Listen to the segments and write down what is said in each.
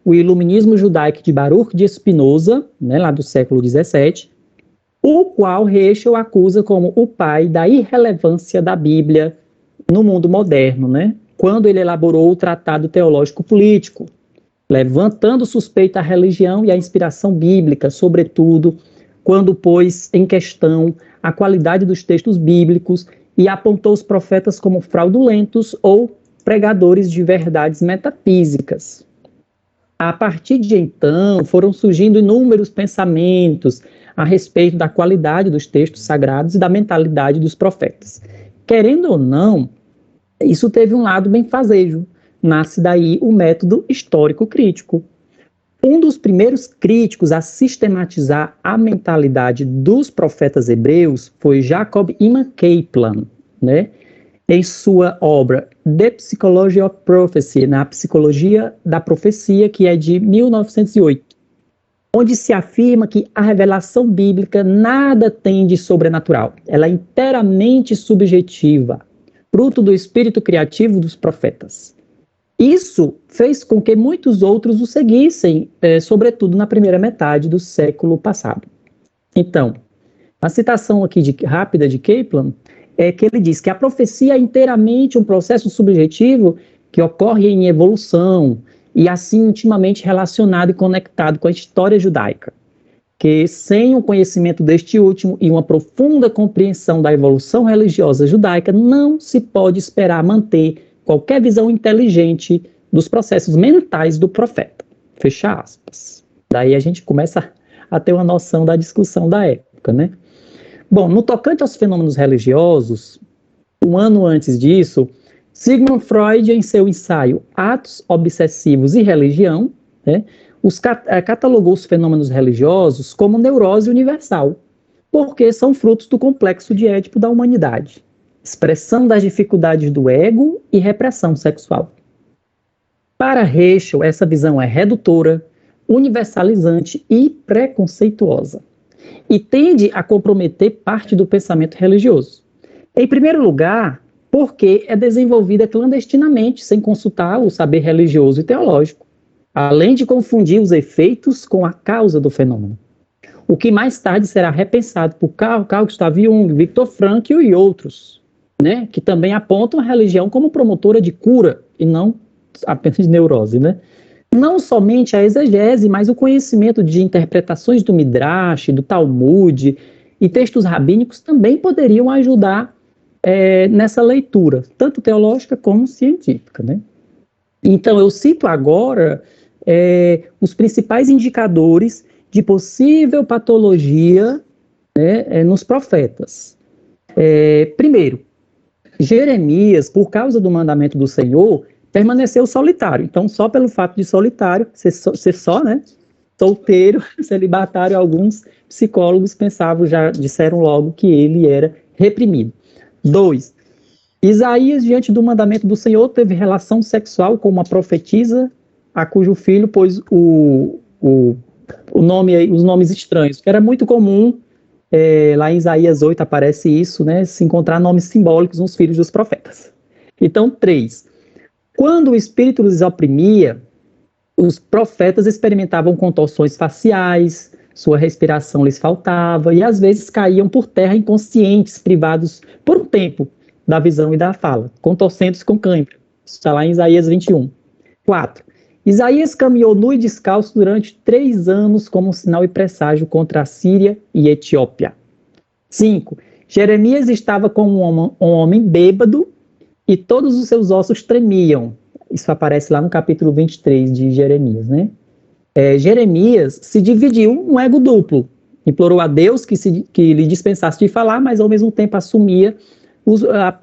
o Iluminismo Judaico de Baruch de Spinoza, né, lá do século XVII, o qual Heschel acusa como o pai da irrelevância da Bíblia no mundo moderno, né, quando ele elaborou o Tratado Teológico Político, levantando suspeita à religião e à inspiração bíblica, sobretudo quando pôs em questão a qualidade dos textos bíblicos e apontou os profetas como fraudulentos ou pregadores de verdades metafísicas. A partir de então, foram surgindo inúmeros pensamentos a respeito da qualidade dos textos sagrados e da mentalidade dos profetas. Querendo ou não, isso teve um lado benfazejo. Nasce daí o método histórico crítico. Um dos primeiros críticos a sistematizar a mentalidade dos profetas hebreus foi Jacob Iman Kaplan, né? Em sua obra The Psychology of Prophecy, na Psicologia da Profecia, que é de 1908, onde se afirma que a revelação bíblica nada tem de sobrenatural. Ela é inteiramente subjetiva, fruto do espírito criativo dos profetas. Isso fez com que muitos outros o seguissem, sobretudo na primeira metade do século passado. Então, a citação aqui rápida de Kaplan é que ele diz que a profecia é inteiramente um processo subjetivo que ocorre em evolução e assim intimamente relacionado e conectado com a história judaica, que sem o conhecimento deste último e uma profunda compreensão da evolução religiosa judaica, não se pode esperar manter qualquer visão inteligente dos processos mentais do profeta. Fecha aspas. Daí a gente começa a ter uma noção da discussão da época, né? Bom, no tocante aos fenômenos religiosos, um ano antes disso, Sigmund Freud, em seu ensaio Atos Obsessivos e Religião, né, catalogou os fenômenos religiosos como neurose universal, porque são frutos do complexo de Édipo da humanidade, expressão das dificuldades do ego e repressão sexual. Para Heschel, essa visão é redutora, universalizante e preconceituosa, e tende a comprometer parte do pensamento religioso. Em primeiro lugar, porque é desenvolvida clandestinamente, sem consultar o saber religioso e teológico, além de confundir os efeitos com a causa do fenômeno. O que mais tarde será repensado por Carl Gustav Jung, Viktor Frankl e outros, né, que também apontam a religião como promotora de cura e não apenas de neurose, né? Não somente a exegese, mas o conhecimento de interpretações do Midrash, do Talmud e textos rabínicos também poderiam ajudar nessa leitura, tanto teológica como científica, né? Então, eu cito agora os principais indicadores de possível patologia, né, nos profetas. Primeiro, Jeremias, por causa do mandamento do Senhor, permaneceu solitário. Então, só pelo fato de solitário, ser só, né, solteiro, celibatário, alguns psicólogos pensavam, já disseram logo que ele era reprimido. 2. Isaías, diante do mandamento do Senhor, teve relação sexual com uma profetisa, a cujo filho pôs os nomes estranhos, que era muito comum, lá em Isaías 8 aparece isso, né, se encontrar nomes simbólicos nos filhos dos profetas. Então, 3. Quando o espírito os oprimia, os profetas experimentavam contorções faciais, sua respiração lhes faltava e às vezes caíam por terra inconscientes, privados por um tempo da visão e da fala, contorcendo-se com cãibra. Isso está lá em Isaías 21. 4. Isaías caminhou nu e descalço durante 3 anos como um sinal e presságio contra a Síria e Etiópia. 5. Jeremias estava como um homem bêbado e todos os seus ossos tremiam. Isso aparece lá no capítulo 23 de Jeremias, né? Jeremias se dividiu um ego duplo. Implorou a Deus que lhe dispensasse de falar, mas ao mesmo tempo assumia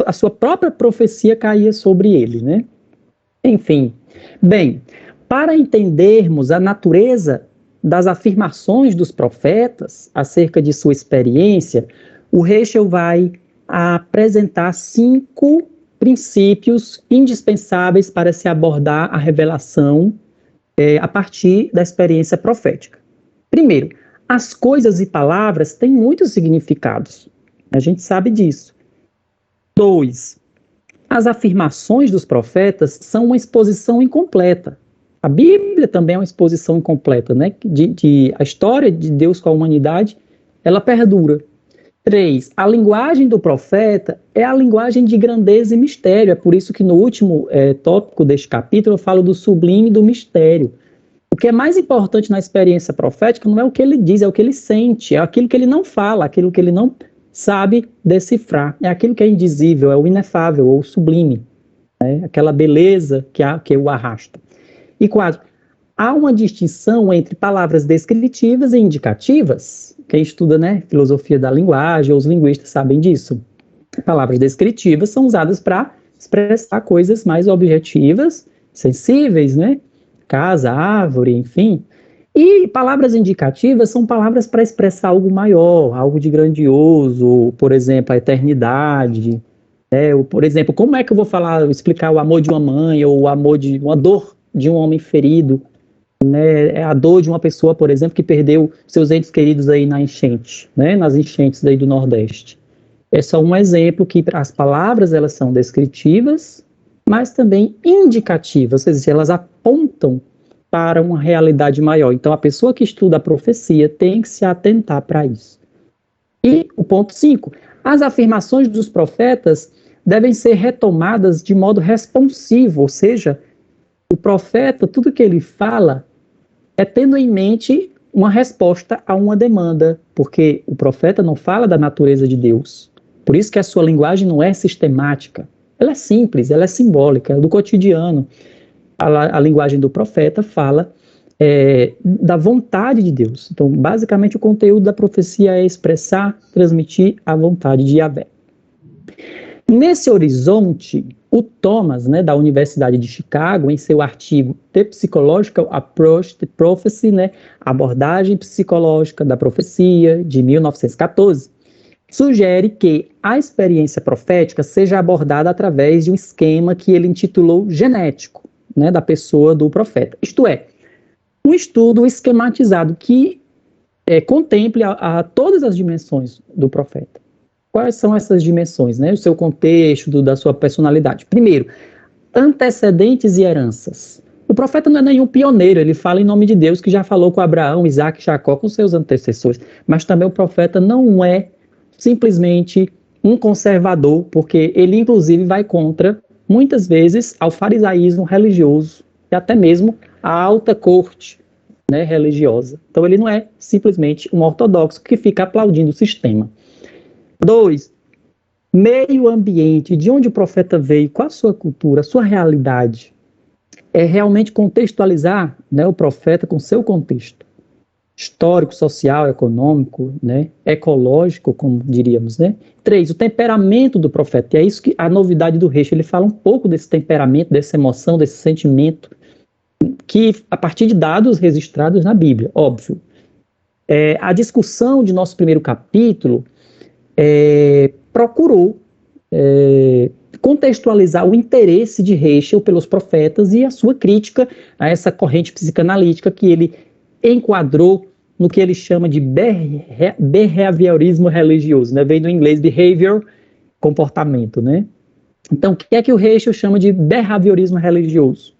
a sua própria profecia caía sobre ele, né? Enfim, bem, para entendermos a natureza das afirmações dos profetas acerca de sua experiência, o Heschel vai apresentar 5 princípios indispensáveis para se abordar a revelação a partir da experiência profética. Primeiro, as coisas e palavras têm muitos significados. A gente sabe disso. 2. As afirmações dos profetas são uma exposição incompleta. A Bíblia também é uma exposição incompleta, né? A história de Deus com a humanidade, ela perdura. 3, a linguagem do profeta é a linguagem de grandeza e mistério. É por isso que no último tópico deste capítulo eu falo do sublime e do mistério. O que é mais importante na experiência profética não é o que ele diz, é o que ele sente, é aquilo que ele não fala, aquilo que ele não sabe decifrar. É aquilo que é indizível, é o inefável, ou o sublime, né? Aquela beleza que o arrasta. E 4, há uma distinção entre palavras descritivas e indicativas. Quem estuda, né, filosofia da linguagem, ou os linguistas sabem disso. Palavras descritivas são usadas para expressar coisas mais objetivas, sensíveis, né? Casa, árvore, enfim. E palavras indicativas são palavras para expressar algo maior, algo de grandioso, por exemplo, a eternidade. Ou, por exemplo, como é que eu vou explicar o amor de uma mãe, ou o amor de uma dor de um homem ferido, né? É a dor de uma pessoa, por exemplo, que perdeu seus entes queridos aí na enchente, né? Nas enchentes aí do Nordeste. É só um exemplo que as palavras, elas são descritivas, mas também indicativas, ou seja, elas apontam para uma realidade maior. Então, a pessoa que estuda a profecia tem que se atentar para isso. E o ponto 5, as afirmações dos profetas devem ser retomadas de modo responsivo, ou seja, o profeta, tudo que ele fala é tendo em mente uma resposta a uma demanda, porque o profeta não fala da natureza de Deus. Por isso que a sua linguagem não é sistemática. Ela é simples, ela é simbólica, é do cotidiano. A linguagem do profeta fala da vontade de Deus. Então, basicamente, o conteúdo da profecia é expressar, transmitir a vontade de Yahvé. Nesse horizonte, o Thomas, né, da Universidade de Chicago, em seu artigo The Psychological Approach to Prophecy, né, abordagem psicológica da profecia, de 1914, sugere que a experiência profética seja abordada através de um esquema que ele intitulou genético, né, da pessoa do profeta. Isto é, um estudo esquematizado que contemple a todas as dimensões do profeta. Quais são essas dimensões, né? O seu contexto, da sua personalidade. Primeiro, antecedentes e heranças. O profeta não é nenhum pioneiro, ele fala em nome de Deus, que já falou com Abraão, Isaac e Jacó, com seus antecessores. Mas também o profeta não é simplesmente um conservador, porque ele, inclusive, vai contra, muitas vezes, ao farisaísmo religioso e até mesmo à alta corte, né, religiosa. Então, ele não é simplesmente um ortodoxo que fica aplaudindo o sistema. 2, meio ambiente, de onde o profeta veio, qual a sua cultura, a sua realidade. É realmente contextualizar, né, o profeta com seu contexto histórico, social, econômico, né, ecológico, como diríamos, né. 3, o temperamento do profeta, e é isso que a novidade do Reisch, ele fala um pouco desse temperamento, dessa emoção, desse sentimento, que a partir de dados registrados na Bíblia, óbvio. A discussão de nosso primeiro capítulo procurou contextualizar o interesse de Heschel pelos profetas e a sua crítica a essa corrente psicanalítica que ele enquadrou no que ele chama de behaviorismo religioso, né? Vem do inglês behavior, comportamento, né? Então, o que é que o Heschel chama de behaviorismo religioso?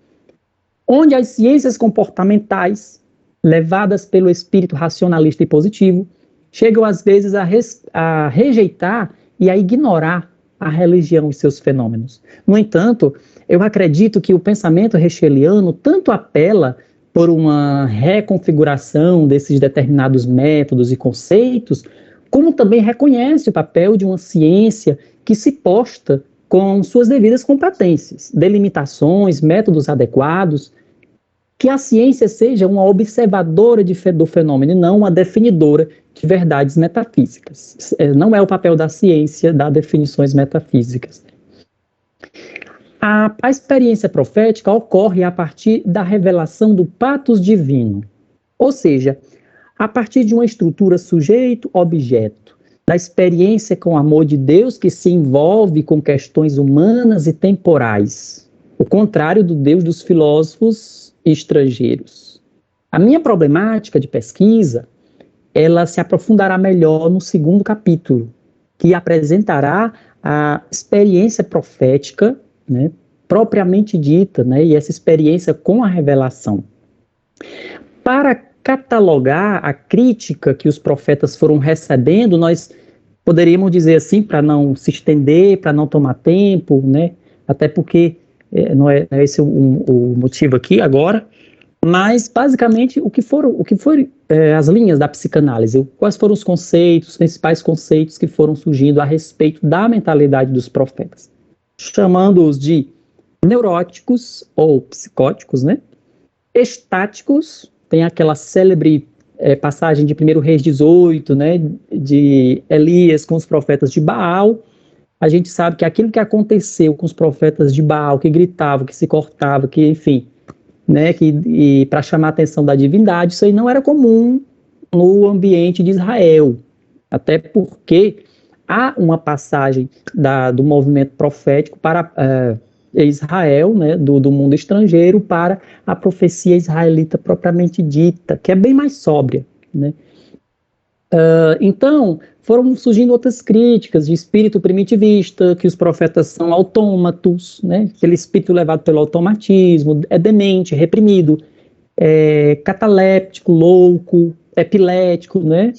Onde as ciências comportamentais, levadas pelo espírito racionalista e positivo, chegam às vezes a rejeitar e a ignorar a religião e seus fenômenos. No entanto, eu acredito que o pensamento hescheliano tanto apela por uma reconfiguração desses determinados métodos e conceitos, como também reconhece o papel de uma ciência que se posta com suas devidas competências, delimitações, métodos adequados, que a ciência seja uma observadora do fenômeno e não uma definidora de verdades metafísicas. Não é o papel da ciência dar definições metafísicas. A experiência profética ocorre a partir da revelação do patos divino, ou seja, a partir de uma estrutura sujeito-objeto, da experiência com o amor de Deus que se envolve com questões humanas e temporais, o contrário do Deus dos filósofos estrangeiros. A minha problemática de pesquisa, ela se aprofundará melhor no segundo capítulo, que apresentará a experiência profética, né, propriamente dita, né, e essa experiência com a revelação. Para catalogar a crítica que os profetas foram recebendo, nós poderíamos dizer assim, para não se estender, para não tomar tempo, né, até porque não é esse o motivo aqui agora, mas basicamente o que foram as linhas da psicanálise, quais foram os conceitos, os principais conceitos que foram surgindo a respeito da mentalidade dos profetas, chamando-os de neuróticos ou psicóticos, né? Estáticos, tem aquela célebre passagem de 1 Reis 18, né, de Elias com os profetas de Baal. A gente sabe que aquilo que aconteceu com os profetas de Baal, que gritavam, que se cortavam, que enfim, né, e para chamar a atenção da divindade, isso aí não era comum no ambiente de Israel, até porque há uma passagem do movimento profético para Israel, né, do mundo estrangeiro, para a profecia israelita propriamente dita, que é bem mais sóbria, né? Então, foram surgindo outras críticas de espírito primitivista, que os profetas são autômatos, né? Aquele espírito levado pelo automatismo, é demente, reprimido, cataléptico, louco, epilético, né?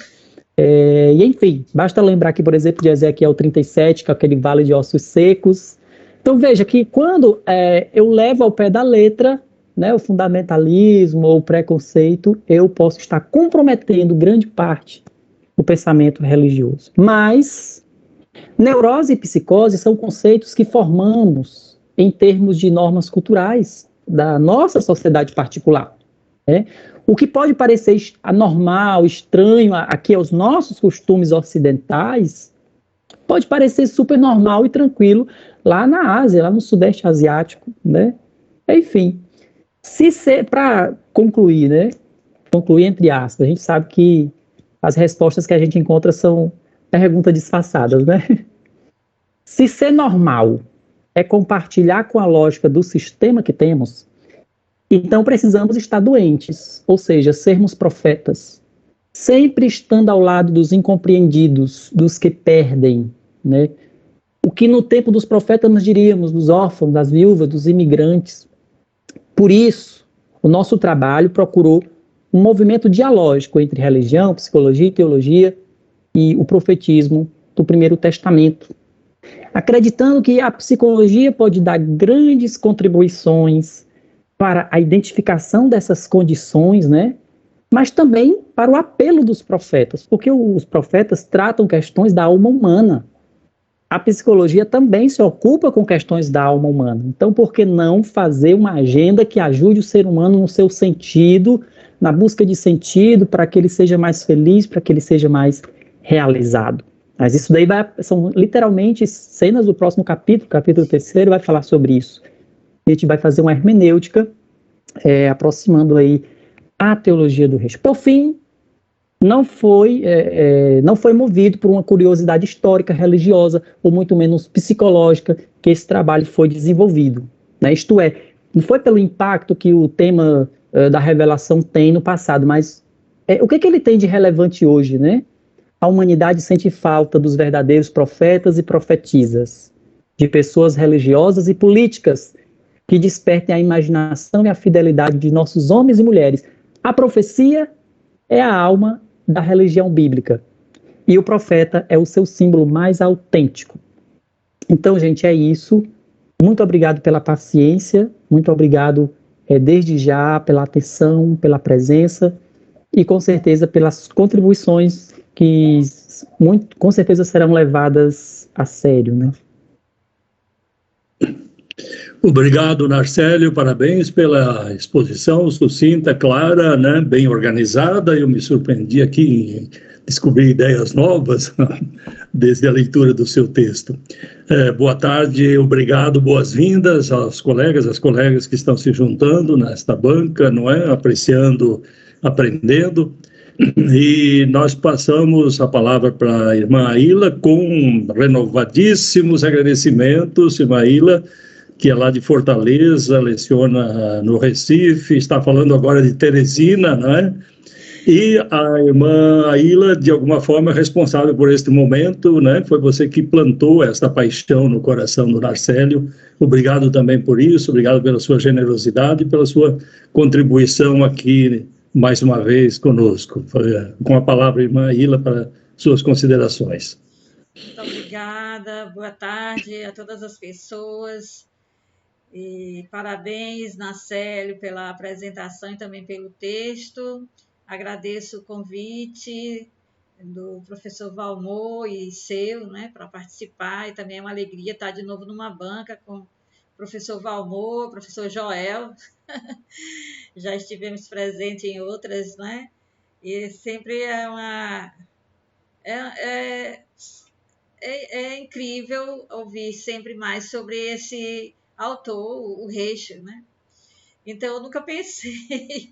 E enfim, basta lembrar aqui, por exemplo, de Ezequiel 37, que é aquele vale de ossos secos. Então veja que quando eu levo ao pé da letra, né, o fundamentalismo ou o preconceito, eu posso estar comprometendo grande parte do pensamento religioso. Mas neurose e psicose são conceitos que formamos em termos de normas culturais da nossa sociedade particular, né? O que pode parecer anormal, estranho aqui aos nossos costumes ocidentais, pode parecer super normal e tranquilo lá na Ásia, lá no Sudeste Asiático, né? Enfim, para concluir, né? Concluir entre aspas, a gente sabe que as respostas que a gente encontra são perguntas disfarçadas, né? Se ser normal é compartilhar com a lógica do sistema que temos, então precisamos estar doentes, ou seja, sermos profetas, sempre estando ao lado dos incompreendidos, dos que perdem, né? O que no tempo dos profetas nós diríamos, dos órfãos, das viúvas, dos imigrantes. Por isso, o nosso trabalho procurou um movimento dialógico entre religião, psicologia e teologia e o profetismo do Primeiro Testamento, acreditando que a psicologia pode dar grandes contribuições para a identificação dessas condições, né? Mas também para o apelo dos profetas, porque os profetas tratam questões da alma humana. A psicologia também se ocupa com questões da alma humana. Então, por que não fazer uma agenda que ajude o ser humano no seu sentido, na busca de sentido, para que ele seja mais feliz, para que ele seja mais realizado? Mas isso daí são literalmente cenas do próximo capítulo, capítulo 3 vai falar sobre isso. A gente vai fazer uma hermenêutica, aproximando aí a teologia do reino. Por fim, não foi movido por uma curiosidade histórica, religiosa, ou muito menos psicológica, que esse trabalho foi desenvolvido, né? Isto é, não foi pelo impacto que o tema da revelação tem no passado, mas o que ele tem de relevante hoje, né? A humanidade sente falta dos verdadeiros profetas e profetisas, de pessoas religiosas e políticas que despertem a imaginação e a fidelidade de nossos homens e mulheres. A profecia é a alma da religião bíblica e o profeta é o seu símbolo mais autêntico. Então, gente, é isso. Muito obrigado pela paciência, muito obrigado desde já pela atenção, pela presença e com certeza pelas contribuições que com certeza serão levadas a sério, né? Obrigado, Narcélio, parabéns pela exposição sucinta, clara, né, bem organizada. Eu me surpreendi aqui em descobrir ideias novas desde a leitura do seu texto. Boa tarde, obrigado, boas-vindas aos colegas, às colegas que estão se juntando nesta banca, não é? Apreciando, aprendendo. E nós passamos a palavra para a irmã Aila com renovadíssimos agradecimentos, irmã Aila, que é lá de Fortaleza, leciona no Recife, está falando agora de Teresina, não é? E a irmã Aila, de alguma forma, é responsável por este momento, né? Foi você que plantou esta paixão no coração do Narcélio. Obrigado também por isso, obrigado pela sua generosidade e pela sua contribuição aqui, mais uma vez, conosco. Com a palavra, irmã Aila, para suas considerações. Muito obrigada, boa tarde a todas as pessoas. E parabéns, Nacélio, pela apresentação e também pelo texto. Agradeço o convite do professor Valmor e seu, né, para participar, e também é uma alegria estar de novo numa banca com o professor Valmor, o professor Joel. Já estivemos presentes em outras, né? E sempre é, é incrível ouvir sempre mais sobre esse autor, o Reicho, né? Então, eu nunca pensei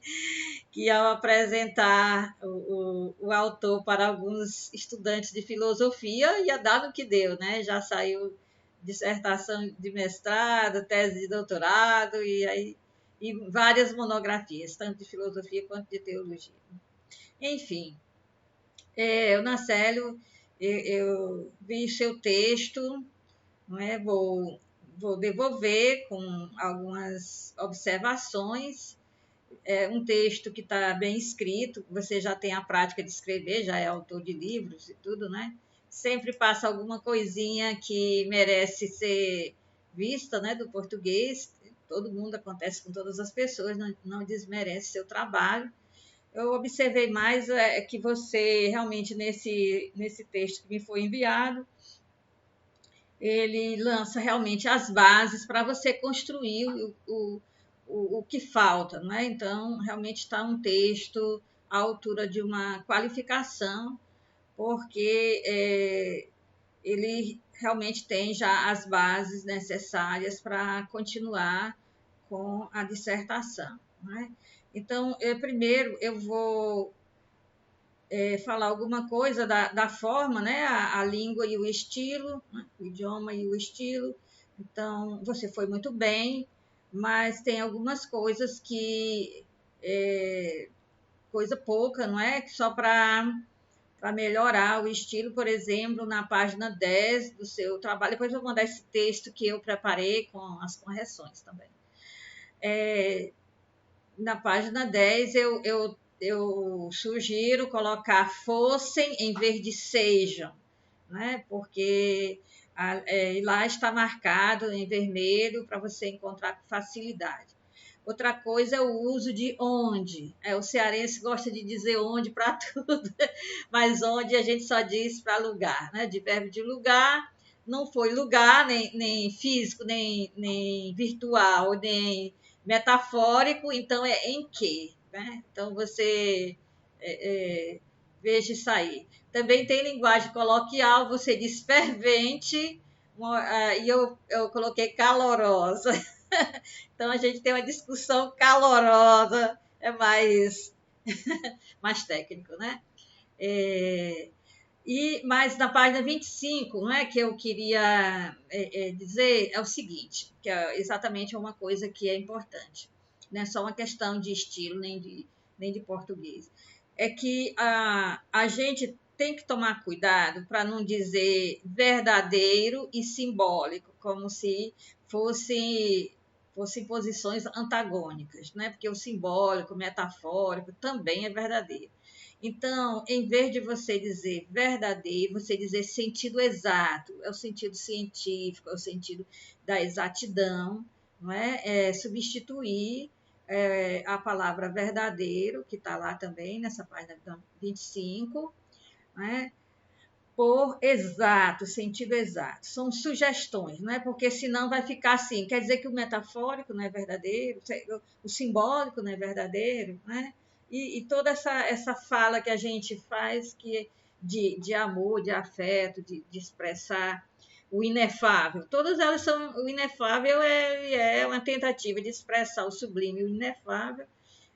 que ao apresentar o autor para alguns estudantes de filosofia ia dar no que deu, né? Já saiu dissertação de mestrado, tese de doutorado e várias monografias, tanto de filosofia quanto de teologia. Enfim, o Nacélio, eu vi seu texto, não é? Vou devolver com algumas observações. É um texto que está bem escrito, você já tem a prática de escrever, já é autor de livros e tudo, né? Sempre passa alguma coisinha que merece ser vista, né, do português. Todo mundo, acontece com todas as pessoas, não desmerece seu trabalho. Eu observei mais que você realmente nesse texto que me foi enviado, ele lança realmente as bases para você construir o que falta, não é? Então, realmente está um texto à altura de uma qualificação, porque ele realmente tem já as bases necessárias para continuar com a dissertação, não é? Então, primeiro eu vou falar alguma coisa da forma, né? A língua e o estilo, né? O idioma e o estilo. Então, você foi muito bem, mas tem algumas coisas que coisa pouca, não é? Só para melhorar o estilo, por exemplo, na página 10 do seu trabalho. Depois eu vou mandar esse texto que eu preparei com as correções também. Na página 10, eu sugiro colocar fossem em vez de sejam, né? Porque lá está marcado em vermelho para você encontrar com facilidade. Outra coisa é o uso de onde. O cearense gosta de dizer onde para tudo, mas onde a gente só diz para lugar, né? De verbo de lugar, não foi lugar, nem físico, nem virtual, nem metafórico, então é em que, né? Então você veja isso aí. Também tem linguagem coloquial, você diz fervente, e eu coloquei calorosa. Então a gente tem uma discussão calorosa, é mais, mais técnico, né? Mas na página 25, né, que eu queria dizer é o seguinte, que é exatamente uma coisa que é importante, não é só uma questão de estilo, nem de português. É que a gente tem que tomar cuidado para não dizer verdadeiro e simbólico, como se fossem posições antagônicas, né? Porque o simbólico, o metafórico também é verdadeiro. Então, em vez de você dizer verdadeiro, você dizer sentido exato, é o sentido científico, é o sentido da exatidão, não é? Substituir a palavra verdadeiro, que está lá também nessa página 25, não é? Por exato, sentido exato. São sugestões, não é? Porque senão vai ficar assim, quer dizer que o metafórico não é verdadeiro, o simbólico não é verdadeiro, não é? E toda essa fala que a gente faz de amor, de afeto, de expressar o inefável, todas elas são, o inefável é uma tentativa de expressar o sublime, o inefável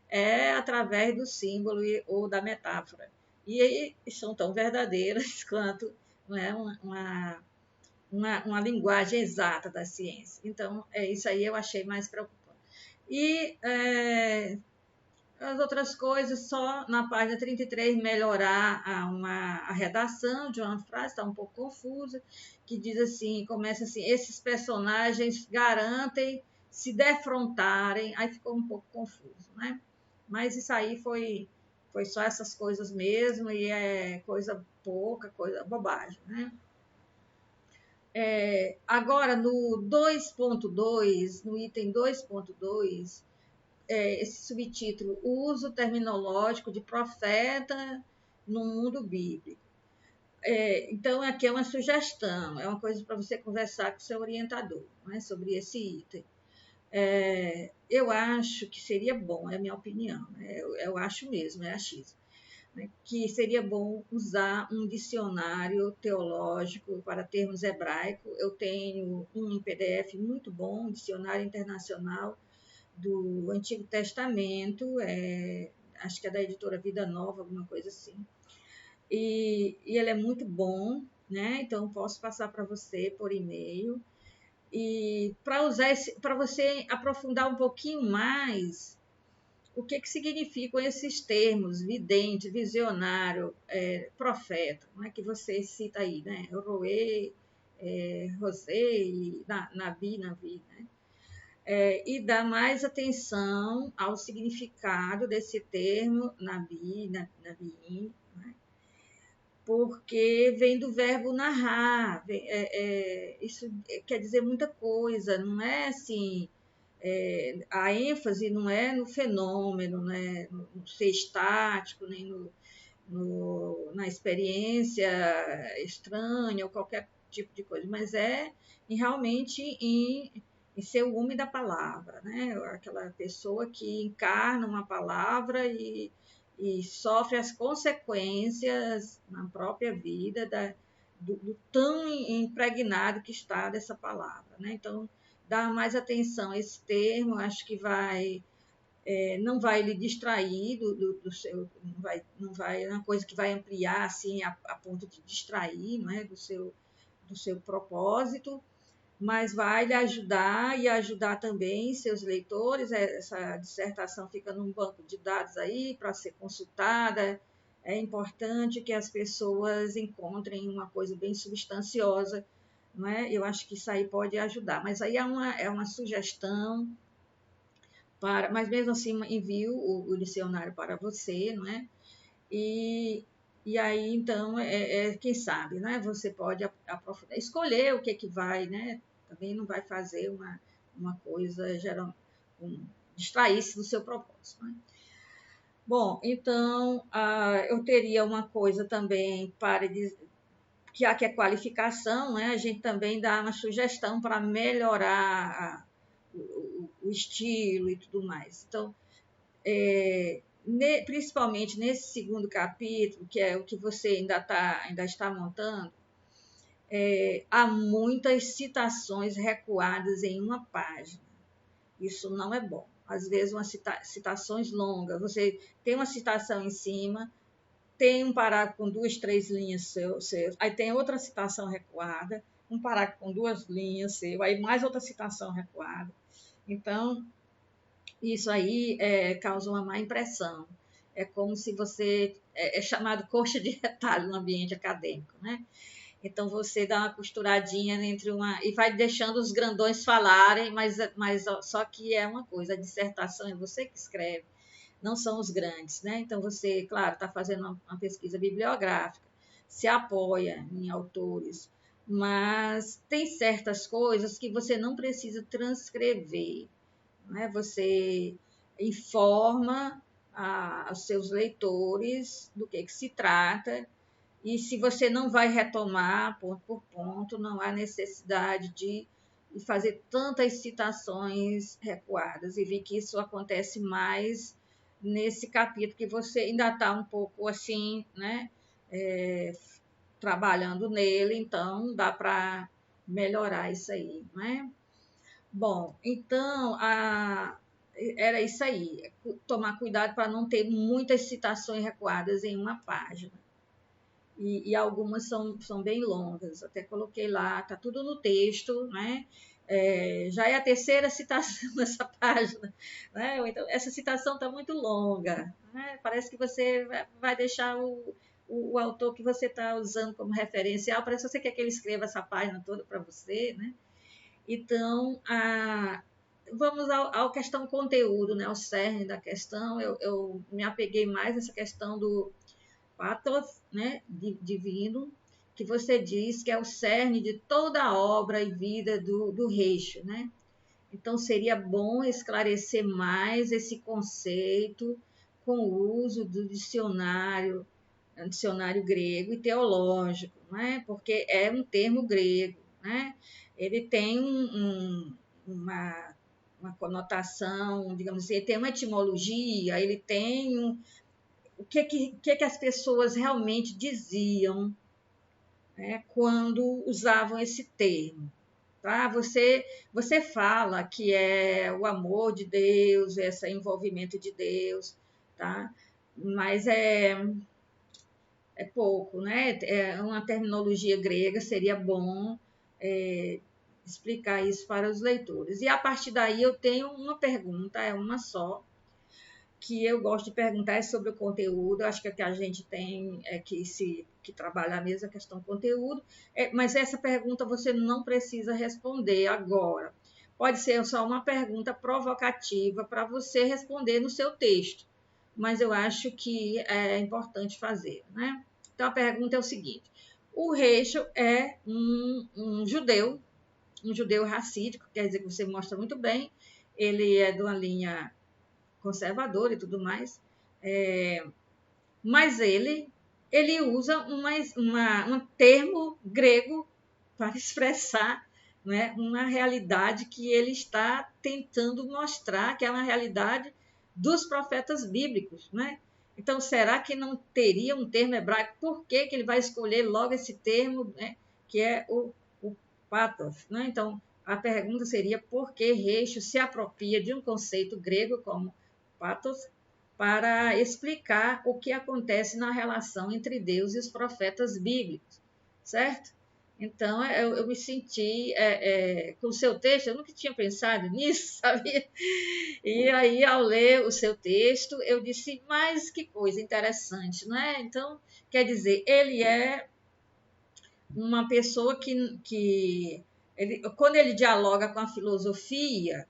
é através do símbolo ou da metáfora. E são tão verdadeiras quanto, não é, uma linguagem exata da ciência. Então, isso aí eu achei mais preocupante. E As outras coisas, só na página 33, melhorar a redação de uma frase, está um pouco confusa, que diz assim, começa assim, esses personagens garantem se defrontarem, aí ficou um pouco confuso, né? Mas isso aí foi só essas coisas mesmo, e é coisa pouca, coisa bobagem, né? Agora, no 2.2, no item 2.2, esse subtítulo, uso terminológico de profeta no mundo bíblico. Então, aqui é uma sugestão, é uma coisa para você conversar com o seu orientador, né, sobre esse item. Eu acho que seria bom, é a minha opinião, né, eu acho mesmo, é achismo, né, que seria bom usar um dicionário teológico para termos hebraico. Eu tenho um em PDF muito bom, um dicionário internacional do Antigo Testamento, acho que é da editora Vida Nova, alguma coisa assim. E ele é muito bom, né? Então posso passar para você por e-mail. E para você aprofundar um pouquinho mais o que significam esses termos, vidente, visionário, profeta, né? Que você cita aí, né? Roê, Rosé e Nabi, né? E dar mais atenção ao significado desse termo, nabi, nabi, né? Porque vem do verbo narrar, isso quer dizer muita coisa, não é assim, a ênfase não é no fenômeno, né? No ser estático, nem na experiência estranha ou qualquer tipo de coisa, mas realmente em ser o homem da palavra, né? Aquela pessoa que encarna uma palavra e sofre as consequências na própria vida do tão impregnado que está dessa palavra, né? Então, dar mais atenção a esse termo, acho que não vai lhe distrair do seu, não vai, é uma coisa que vai ampliar assim a ponto de distrair, não é, do seu propósito, mas vai lhe ajudar e ajudar também seus leitores. Essa dissertação fica num banco de dados aí para ser consultada. É importante que as pessoas encontrem uma coisa bem substanciosa, não é? Eu acho que isso aí pode ajudar, mas aí é uma sugestão, mas mesmo assim envio o dicionário para você, não é? E aí, então, quem sabe, né? Você pode aprofundar, escolher o que vai, né? Também não vai fazer uma coisa, distrair-se do seu propósito, né? Bom, então, eu teria uma coisa também que é qualificação, né? A gente também dá uma sugestão para melhorar o estilo e tudo mais. Então, principalmente nesse segundo capítulo, que é o que você ainda está montando, há muitas citações recuadas em uma página. Isso não é bom. Às vezes, citações longas. Você tem uma citação em cima, tem um parágrafo com 2, 3 linhas seu, aí tem outra citação recuada, um parágrafo com 2 linhas seu, aí mais outra citação recuada. Então, isso aí causa uma má impressão. É como se você... É chamado coxa de retalho no ambiente acadêmico, né? Então, você dá uma costuradinha entre e vai deixando os grandões falarem, mas só que é uma coisa, a dissertação é você que escreve, não são os grandes, né? Então, você, claro, está fazendo uma pesquisa bibliográfica, se apoia em autores, mas tem certas coisas que você não precisa transcrever, né? Você informa aos seus leitores do que se trata, e se você não vai retomar ponto por ponto, não há necessidade de fazer tantas citações recuadas. E vi que isso acontece mais nesse capítulo, que você ainda está um pouco assim, né, trabalhando nele, então dá para melhorar isso aí, né? Bom, então, era isso aí, tomar cuidado para não ter muitas citações recuadas em uma página. E algumas são bem longas, até coloquei lá, está tudo no texto, né? Já é a terceira citação nessa página, né? Então, essa citação está muito longa, né? Parece que você vai deixar o autor que você está usando como referencial, parece que você quer que ele escreva essa página toda para você, né? Então, vamos à questão conteúdo, né? O cerne da questão. Eu me apeguei mais nessa questão do pathos, né? Divino, que você diz que é o cerne de toda a obra e vida do Reicho, né? Então, seria bom esclarecer mais esse conceito com o uso do dicionário grego e teológico, né? Porque é um termo grego, né? Ele tem uma conotação, digamos assim, ele tem uma etimologia, ele tem o que as pessoas realmente diziam, né, quando usavam esse termo. Tá? Você fala que é o amor de Deus, esse envolvimento de Deus, tá? Mas é pouco, né? É uma terminologia grega, seria bom explicar isso para os leitores. E a partir daí eu tenho uma pergunta, é uma só, que eu gosto de perguntar sobre o conteúdo. Acho que a gente tem que trabalhar mesmo a questão do conteúdo, mas essa pergunta você não precisa responder agora. Pode ser só uma pergunta provocativa para você responder no seu texto, mas eu acho que é importante fazer, né? Então, a pergunta é o seguinte: o Reicho é um judeu racídico, quer dizer que você mostra muito bem, ele é de uma linha conservadora e tudo mais, mas ele usa um termo grego para expressar, né, uma realidade que ele está tentando mostrar, que é uma realidade dos profetas bíblicos, né? Então, será que não teria um termo hebraico? Por que ele vai escolher logo esse termo, né, que é o pathos, né? Então, a pergunta seria por que Reicho se apropria de um conceito grego como pathos para explicar o que acontece na relação entre Deus e os profetas bíblicos, certo? Então, eu me senti, com o seu texto, eu nunca tinha pensado nisso, sabia? E aí, ao ler o seu texto, eu disse, mas que coisa interessante, não é? Então, quer dizer, ele é uma pessoa que quando ele dialoga com a filosofia,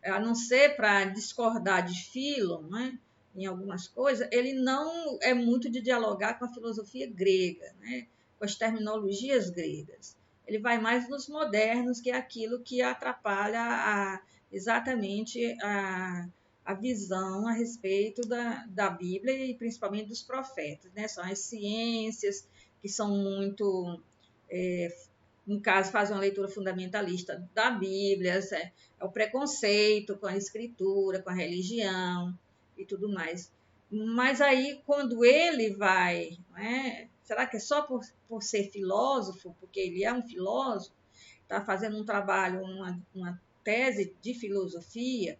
a não ser para discordar de Philon, né, em algumas coisas, ele não é muito de dialogar com a filosofia grega, né, com as terminologias gregas. Ele vai mais nos modernos, que é aquilo que atrapalha exatamente a visão a respeito da Bíblia e principalmente dos profetas, né? São as ciências que são muito... no caso, faz uma leitura fundamentalista da Bíblia, é o preconceito com a escritura, com a religião e tudo mais. Mas aí, quando ele vai, né, será que é só por ser filósofo, porque ele é um filósofo, está fazendo um trabalho, uma tese de filosofia,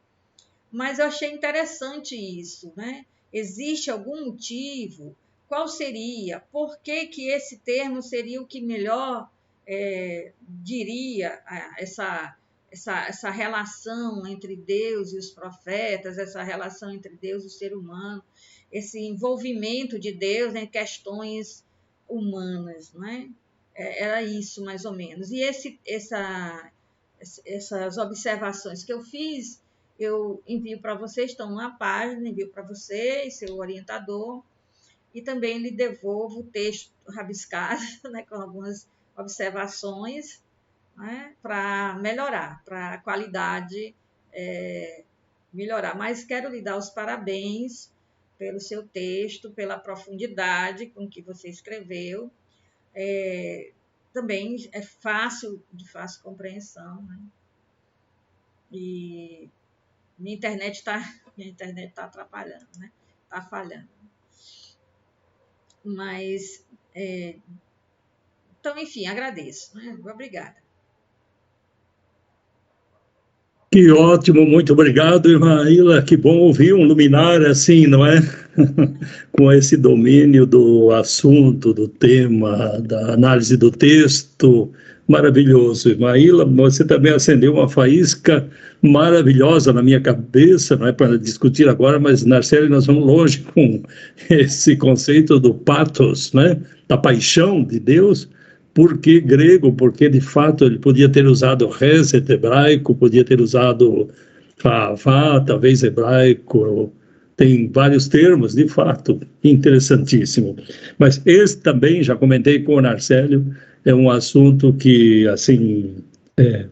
mas eu achei interessante isso, né? Existe algum motivo? Qual seria? Por que esse termo seria o que melhor diria essa relação entre Deus e os profetas, essa relação entre Deus e o ser humano, esse envolvimento de Deus em questões humanas, não é? Era isso, mais ou menos. E essas observações que eu fiz, eu envio para vocês, estão na página, envio para você e seu orientador, e também lhe devolvo o texto rabiscado, né, com algumas observações, né, para melhorar, para a qualidade melhorar. Mas quero lhe dar os parabéns pelo seu texto, pela profundidade com que você escreveu. Também é fácil, de fácil compreensão, né? E minha internet está atrapalhando, né? Está falhando. Mas, então, enfim, agradeço, né? Obrigada. Que ótimo, muito obrigado, Ismaíla. Que bom ouvir um luminar assim, não é? Com esse domínio do assunto, do tema, da análise do texto, maravilhoso. Maíla, você também acendeu uma faísca maravilhosa na minha cabeça, não é para discutir agora, mas, Narcélio, nós vamos longe com esse conceito do pathos, né? Da paixão de Deus. Por que grego? Porque, de fato, ele podia ter usado reset hebraico, podia ter usado favá, talvez hebraico, tem vários termos, de fato, interessantíssimo. Mas esse também, já comentei com o Narcélio, é um assunto que, assim,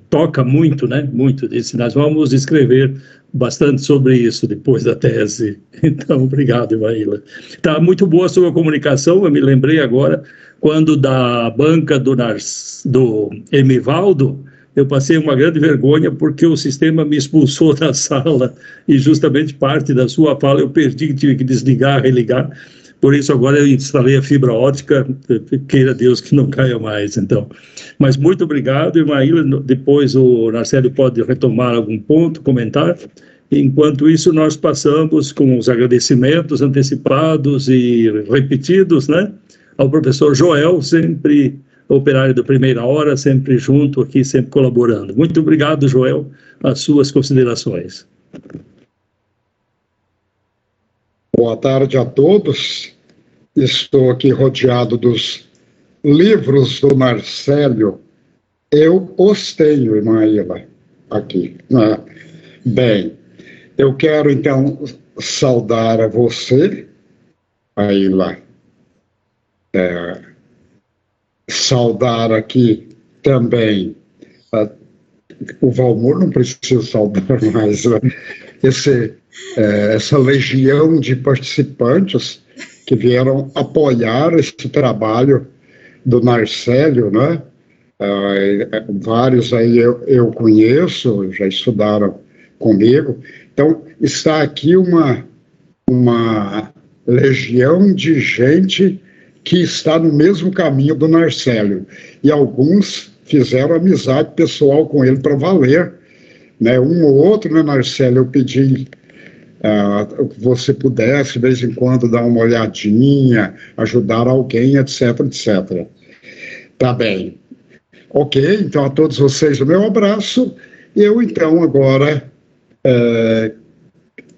toca muito, né? Muito. Disse, nós vamos escrever bastante sobre isso depois da tese. Então, obrigado, Maíla. Está muito boa a sua comunicação, eu me lembrei agora, quando da banca do Emivaldo, eu passei uma grande vergonha porque o sistema me expulsou da sala e justamente parte da sua fala eu perdi, tive que desligar, religar. Por isso agora eu instalei a fibra ótica, queira Deus que não caia mais, então. Mas muito obrigado, e Maíla, depois o Narcélio pode retomar algum ponto, comentar. Enquanto isso, nós passamos com os agradecimentos antecipados e repetidos, né, ao professor Joel, sempre operário da primeira hora, sempre junto aqui, sempre colaborando. Muito obrigado, Joel, as suas considerações. Boa tarde a todos. Estou aqui rodeado dos livros do Narcélio. Eu os tenho, Maíla, aqui. Bem, eu quero então saudar a você, Maíla, saudar aqui também o Valmor, não preciso saudar mais, né? Essa legião de participantes que vieram apoiar esse trabalho do Narcélio, né? Vários aí eu conheço, já estudaram comigo. Então, está aqui uma legião de gente que está no mesmo caminho do Narcélio. E alguns fizeram amizade pessoal com ele para valer, né? Um ou outro, né, Narcélio? Eu pedi que você pudesse, de vez em quando, dar uma olhadinha, ajudar alguém, etc, etc. Tá bem. Ok, então a todos vocês o meu abraço. Eu, então, agora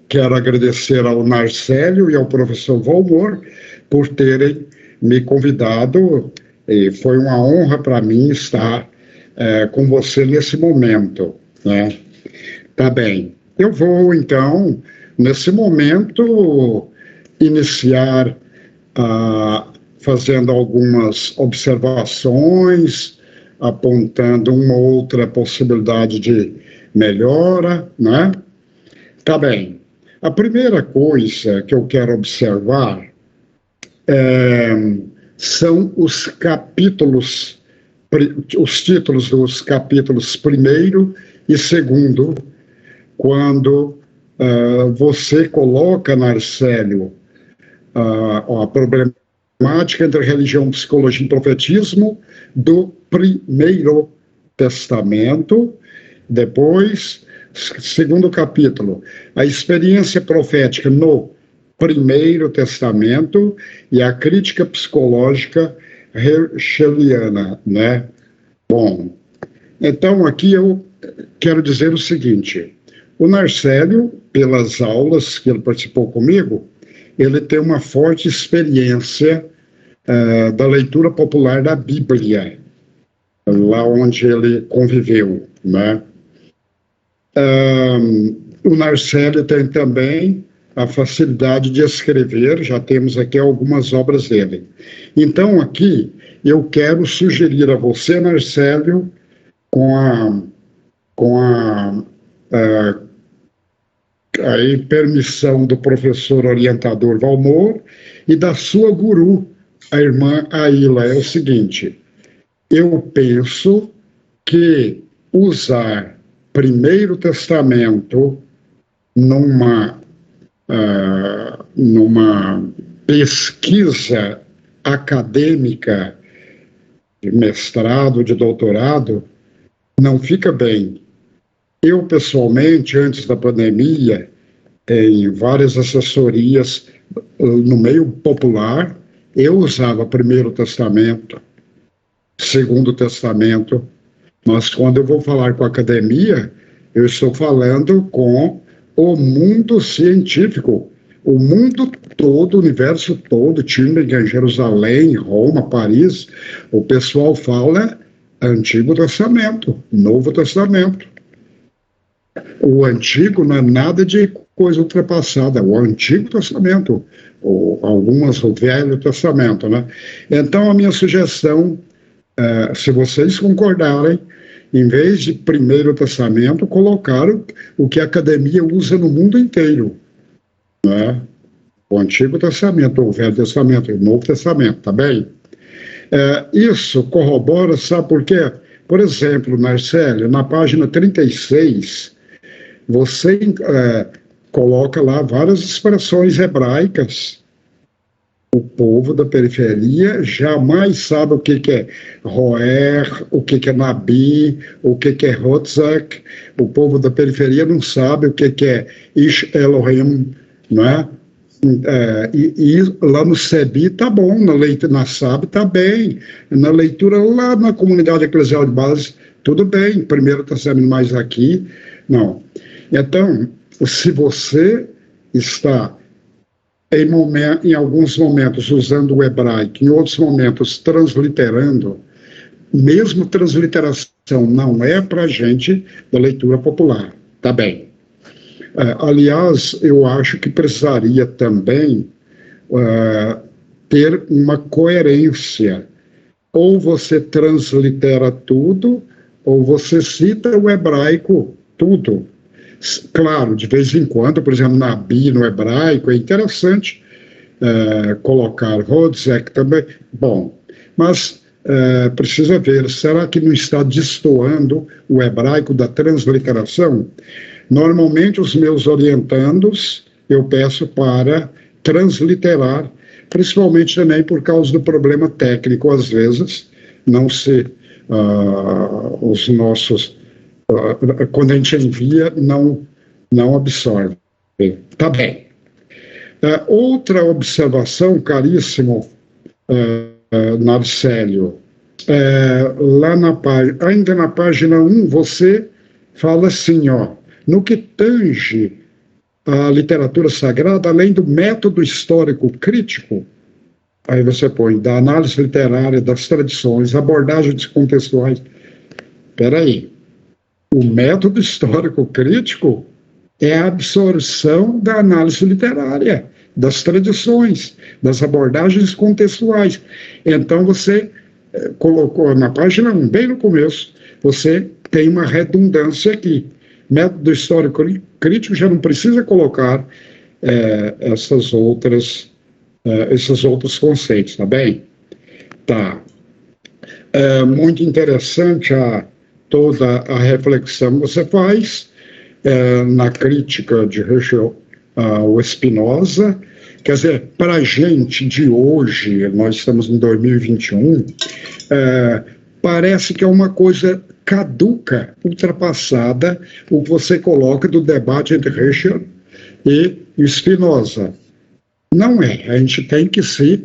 quero agradecer ao Narcélio e ao professor Valmor por terem me convidado, e foi uma honra para mim estar com você nesse momento, né? Tá bem. Eu vou, então, nesse momento, iniciar fazendo algumas observações, apontando uma outra possibilidade de melhora, né? Tá bem. A primeira coisa que eu quero observar são os capítulos, os títulos dos capítulos 1º e 2º, quando você coloca, Narcélio, a problemática entre religião, psicologia e profetismo do Primeiro Testamento. Depois, 2º capítulo, a experiência profética no Primeiro Testamento e a crítica psicológica herscheliana, né? Bom, então aqui eu quero dizer o seguinte: o Narcélio, pelas aulas que ele participou comigo, ele tem uma forte experiência da leitura popular da Bíblia, lá onde ele conviveu, né? O Narcélio tem também a facilidade de escrever, já temos aqui algumas obras dele. Então, aqui, eu quero sugerir a você, Narcélio, com a permissão do professor orientador Valmor e da sua guru, a irmã Aila, é o seguinte: eu penso que usar Primeiro Testamento numa pesquisa acadêmica de mestrado, de doutorado, não fica bem. Eu, pessoalmente, antes da pandemia, em várias assessorias no meio popular, eu usava Primeiro Testamento, Segundo Testamento. Mas quando eu vou falar com a academia, eu estou falando com o mundo científico. O mundo todo, o universo todo, Tübingen, Jerusalém, Roma, Paris, o pessoal fala Antigo Testamento, Novo Testamento. O Antigo não é nada de coisa ultrapassada, o Antigo Testamento, ou algumas o Velho Testamento, né? Então, a minha sugestão, se vocês concordarem, em vez de Primeiro Testamento, colocar o que a academia usa no mundo inteiro, né? O Antigo Testamento, o Velho Testamento, o Novo Testamento, tá bem? Isso corrobora, sabe por quê? Por exemplo, Marcelo, na página 36, você coloca lá várias expressões hebraicas. O povo da periferia jamais sabe o que é Roer, o que é Nabi, o que é Hotzak. O povo da periferia não sabe o que é Ish Elohim, não é? E lá no Sebi tá bom, na SAB tá bem, na leitura lá na comunidade eclesial de base, tudo bem, primeiro está sendo mais aqui, não. Então, se você está em alguns momentos usando o hebraico, em outros momentos transliterando, mesmo transliteração não é para gente da leitura popular, tá bem. Aliás, eu acho que precisaria também ter uma coerência. Ou você translitera tudo, ou você cita o hebraico tudo. Claro, de vez em quando, por exemplo, Nabi no hebraico, é interessante colocar Hodzek também. Bom, mas precisa ver, será que não está destoando o hebraico da transliteração? Normalmente, os meus orientandos, eu peço para transliterar, principalmente também por causa do problema técnico, às vezes, não se os nossos, quando a gente envia, não absorve. Tá bem. Outra observação, caríssimo Narcélio, lá ainda na página 1, você fala assim, no que tange a literatura sagrada, além do método histórico crítico, aí você põe da análise literária, das tradições, abordagens contextuais. Espera aí. O método histórico crítico é a absorção da análise literária, das tradições, das abordagens contextuais. Então, você colocou na página 1, bem no começo, você tem uma redundância aqui. Método histórico crítico já não precisa colocar esses outros conceitos, tá bem? Tá. Muito interessante toda a reflexão que você faz na crítica de Heschel ao Spinoza. Quer dizer, para a gente de hoje, nós estamos em 2021, parece que é uma coisa caduca, ultrapassada, o que você coloca do debate entre Heschel e Spinoza. Não é, a gente tem que se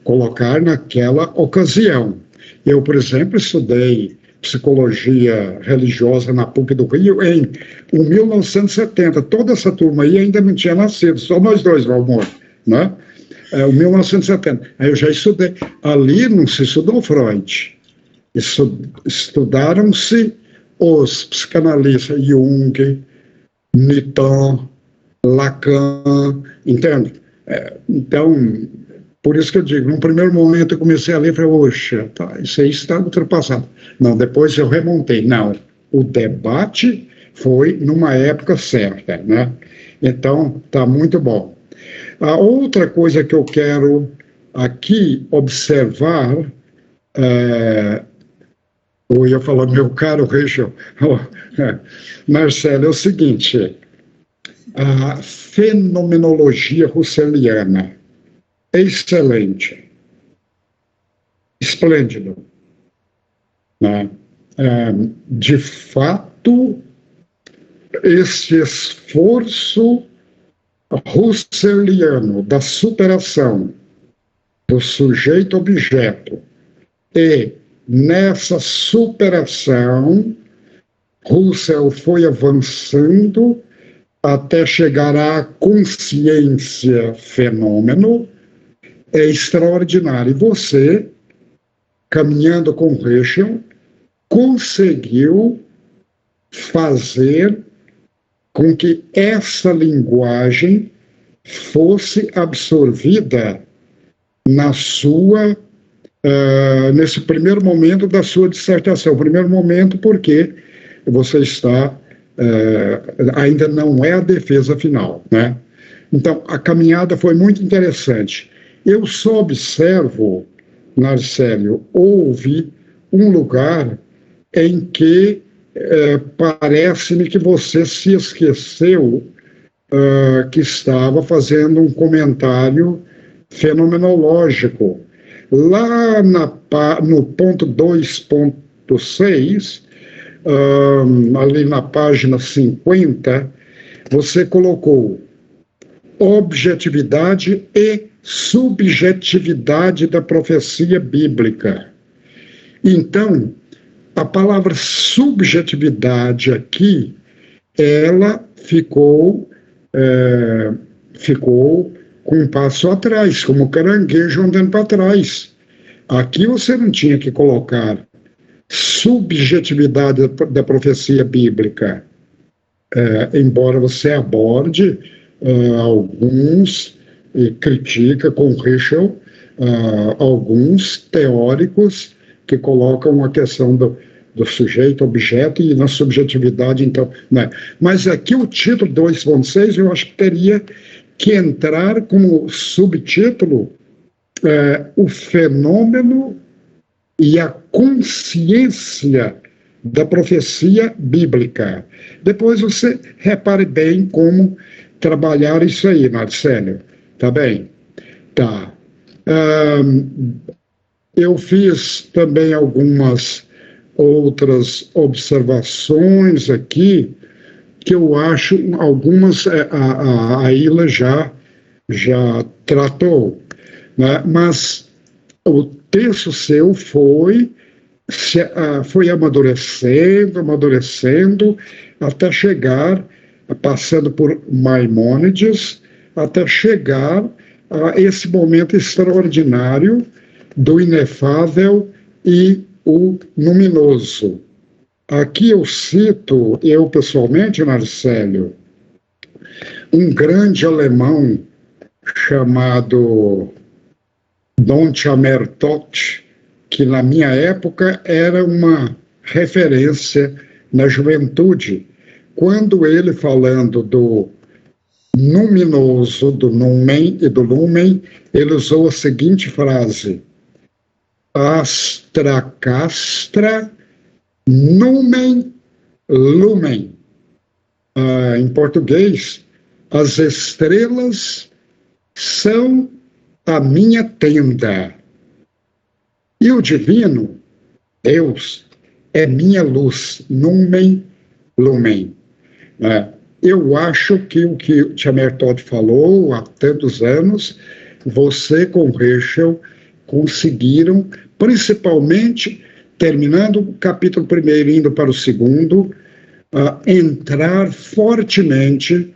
colocar naquela ocasião. Eu, por exemplo, estudei psicologia religiosa na PUC do Rio em 1970. Toda essa turma aí ainda não tinha nascido, só nós dois, Valmor, né? 1970. Aí eu já estudei. Ali não se estudou Freud. Estudaram-se os psicanalistas Jung, Newton, Lacan, entende? Então, por isso que eu digo, num primeiro momento eu comecei a ler e falei, oxa, tá, isso aí está ultrapassado. Não, depois eu remontei. Não, o debate foi numa época certa, né? Então, tá muito bom. A outra coisa que eu quero aqui observar, eu ia falar, meu caro Rachel, Marcelo, é o seguinte, a fenomenologia russeliana, excelente, esplêndido, né? De fato, esse esforço russeliano da superação do sujeito-objeto e nessa superação, Russell foi avançando até chegar à consciência fenômeno. É extraordinário. E você, caminhando com Heschel, conseguiu fazer com que essa linguagem fosse absorvida na sua, nesse primeiro momento da sua dissertação. Primeiro momento porque você está, ainda não é a defesa final, né? Então, a caminhada foi muito interessante. Eu só observo, Narcélio, houve um lugar em que parece-me que você se esqueceu que estava fazendo um comentário fenomenológico. Lá no ponto 2.6, ali na página 50, você colocou objetividade e subjetividade da profecia bíblica. Então, a palavra subjetividade aqui, ela ficou com um passo atrás, como caranguejo andando para trás. Aqui você não tinha que colocar subjetividade da profecia bíblica, embora você aborde alguns e critica com Heschel alguns teóricos que colocam a questão do sujeito, objeto e na subjetividade, então, né? Mas aqui o título 2.6 eu acho que teria que entrar como subtítulo o fenômeno e a consciência da profecia bíblica. Depois você repare bem como trabalhar isso aí, Marcelo. Tá bem? Tá. Eu fiz também algumas outras observações aqui, que eu acho algumas a Ilha já tratou, né? Mas o texto seu foi amadurecendo, até chegar, passando por Maimônides, até chegar a esse momento extraordinário do inefável e o luminoso. Aqui eu cito, eu pessoalmente, Marcelo, um grande alemão chamado Don Chamertot, que na minha época era uma referência na juventude, quando ele, falando do luminoso, do numen e do lumen, ele usou a seguinte frase: astra castra numen lumen. Em português, as estrelas são a minha tenda. E o divino, Deus, é minha luz, numen lumen. Eu acho que o que Chamertot falou há tantos anos, você com Heschel conseguiram, principalmente, terminando o capítulo 1º, indo para o 2º, entrar fortemente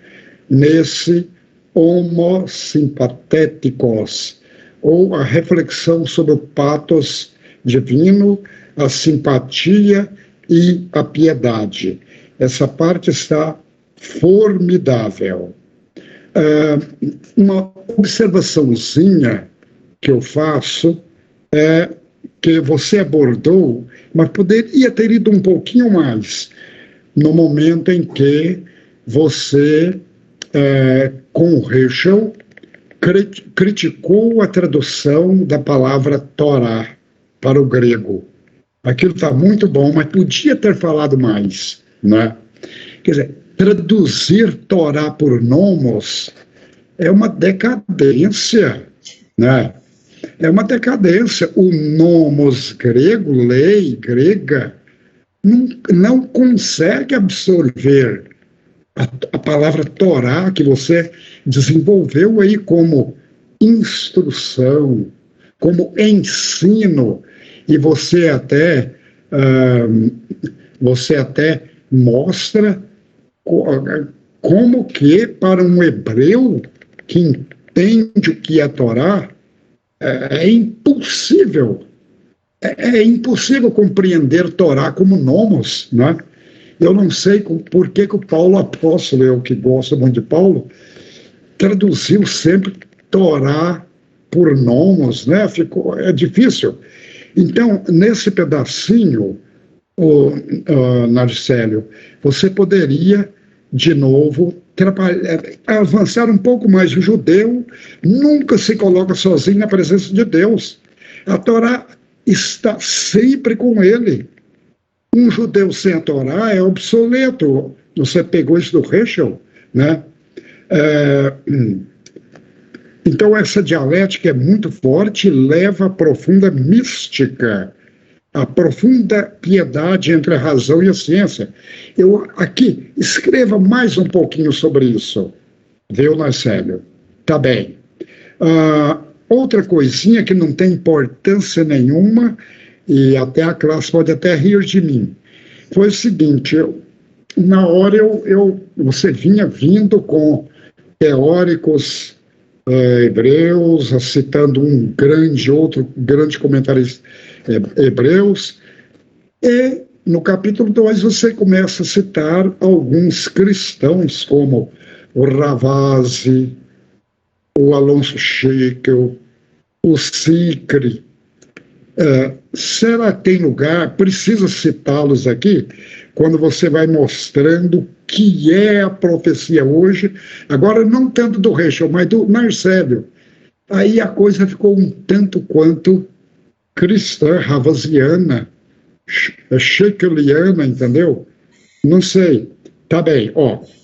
nesse homo simpatéticos, ou a reflexão sobre o pathos divino, a simpatia e a piedade. Essa parte está formidável. Uma observaçãozinha que eu faço é que você abordou, mas poderia ter ido um pouquinho mais, no momento em que você, com Heschel, criticou a tradução da palavra Torá para o grego. Aquilo está muito bom, mas podia ter falado mais, né? Quer dizer, traduzir Torá por nomos é uma decadência, né? É uma decadência. O nomos grego, lei grega, não consegue absorver a palavra Torá que você desenvolveu aí como instrução, como ensino. E você até mostra como que para um hebreu que entende o que é Torá, é impossível compreender Torá como nomos, né? Eu não sei por que o Paulo apóstolo, eu que gosto muito de Paulo, traduziu sempre Torá por nomos, né? É difícil. Então, nesse pedacinho, Narcélio, você poderia, de novo, avançar um pouco mais. O judeu nunca se coloca sozinho na presença de Deus. A Torá está sempre com ele. Um judeu sem a Torá é obsoleto. Você pegou isso do Heschel, né? Então, essa dialética é muito forte e leva à profunda mística, a profunda piedade entre a razão e a ciência. Eu aqui, escreva mais um pouquinho sobre isso, viu, Narcélio? Tá bem. Outra coisinha que não tem importância nenhuma, e até a classe pode até rir de mim, foi o seguinte: na hora você vinha vindo com teóricos hebreus, citando outro grande comentarista hebreus, e no capítulo 2 você começa a citar alguns cristãos, como o Ravasi, o Alonso Schickel, o Sicre. Será que tem lugar? Precisa citá-los aqui, quando você vai mostrando o que é a profecia hoje, agora não tanto do Heschel, mas do Narcélio. Aí a coisa ficou um tanto quanto cristã, ravasiana, scheckeliana, entendeu? Não sei. Tá bem,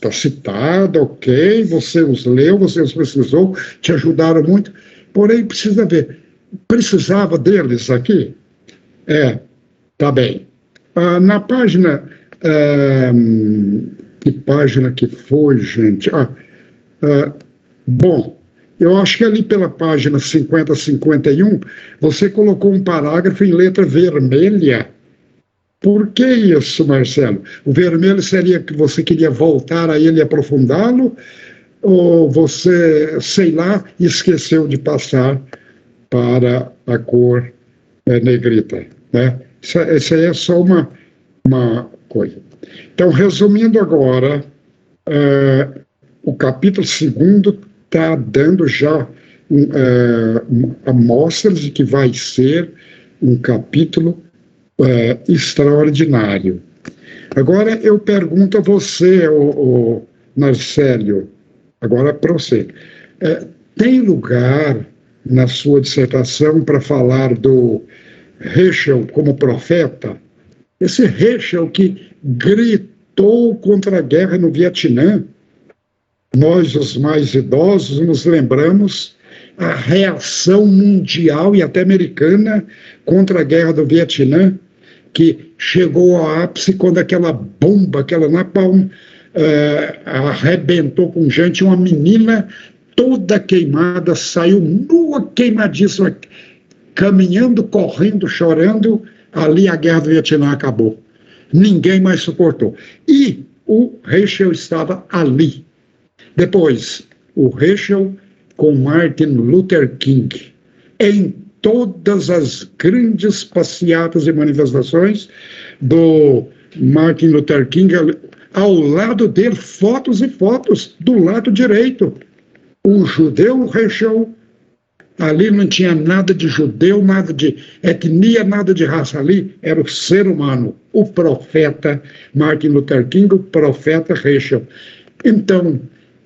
tá citado, ok, você os leu, você os precisou, te ajudaram muito, porém precisa ver, precisava deles aqui? Tá bem. Na página, que página que foi, gente? Bom, eu acho que ali pela página 50, 51, você colocou um parágrafo em letra vermelha. Por que isso, Marcelo? O vermelho seria que você queria voltar a ele e aprofundá-lo? Ou você, sei lá, esqueceu de passar para a cor negrita, né? Isso aí é só uma coisa. Então, resumindo agora, o capítulo 2 está dando já amostras de que vai ser um capítulo extraordinário. Agora eu pergunto a você, o Narcélio, agora para você, tem lugar na sua dissertação para falar do Heschel como profeta? Esse Heschel que gritou contra a guerra no Vietnã, nós, os mais idosos, nos lembramos a reação mundial e até americana contra a guerra do Vietnã, que chegou ao ápice quando aquela bomba, aquela napalm, arrebentou com gente, uma menina toda queimada, saiu nua, queimadíssima, caminhando, correndo, chorando. Ali a guerra do Vietnã acabou. Ninguém mais suportou. E o Heschel estava ali. Depois, o Heschel com Martin Luther King, em todas as grandes passeatas e manifestações do Martin Luther King, ao lado dele, fotos e fotos, do lado direito. O judeu Heschel, ali não tinha nada de judeu, nada de etnia, nada de raça, ali era o ser humano, o profeta Martin Luther King, o profeta Heschel. Então,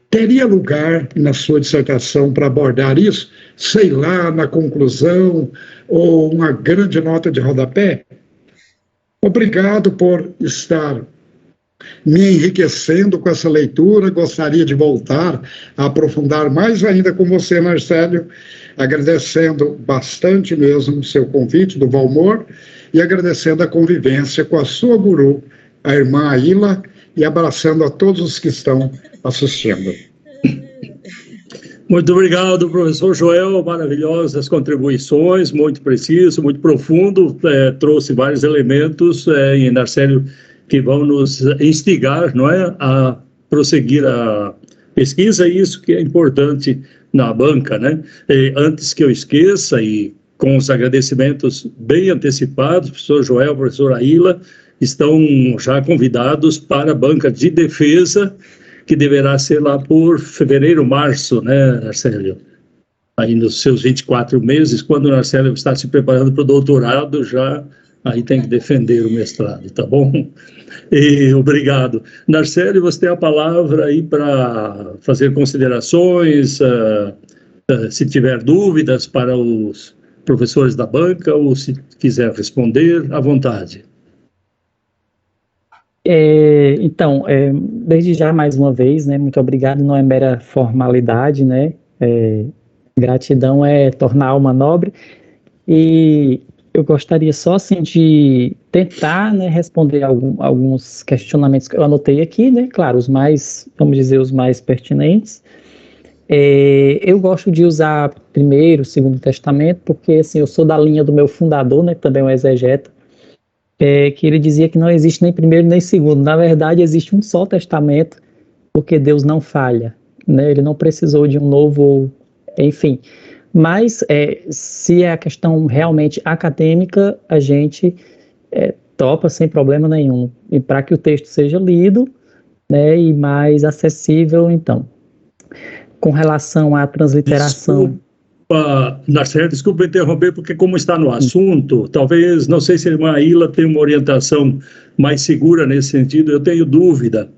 teria lugar na sua dissertação para abordar isso, sei lá, na conclusão, ou uma grande nota de rodapé? Obrigado por estar me enriquecendo com essa leitura. Gostaria de voltar a aprofundar mais ainda com você, Narcélio, agradecendo bastante mesmo o seu convite do Valmor e agradecendo a convivência com a sua guru, a irmã Aila, e abraçando a todos os que estão assistindo. Muito obrigado, professor Joel, maravilhosas contribuições, muito preciso, muito profundo, trouxe vários elementos, em Narcélio, que vão nos instigar, não é, a prosseguir a pesquisa, e isso que é importante na banca, né? E antes que eu esqueça, e com os agradecimentos bem antecipados, professor Joel, professor Aila, estão já convidados para a banca de defesa, que deverá ser lá por fevereiro, março, né, Narcélio? Aí nos seus 24 meses, quando o Narcélio está se preparando para o doutorado, já aí tem que defender o mestrado, tá bom? E obrigado. Narcélio, você tem a palavra aí para fazer considerações, se tiver dúvidas para os professores da banca, ou se quiser responder, à vontade. Então, desde já, mais uma vez, né, muito obrigado, não é mera formalidade, né, gratidão é tornar a alma nobre, e eu gostaria só, assim, de tentar, né, responder alguns questionamentos que eu anotei aqui, né, claro, os mais, vamos dizer, os mais pertinentes. Eu gosto de usar primeiro, segundo testamento, porque, assim, eu sou da linha do meu fundador, né, que também é um exegeta, que ele dizia que não existe nem primeiro nem segundo. Na verdade, existe um só testamento, porque Deus não falha, né? Ele não precisou de um novo, enfim. Mas, se é a questão realmente acadêmica, a gente topa sem problema nenhum. E para que o texto seja lido, né, e mais acessível, então. Com relação à transliteração... Narcélio, desculpa interromper, porque como está no assunto, talvez, não sei se a irmã Ilha tem uma orientação mais segura nesse sentido, eu tenho dúvida.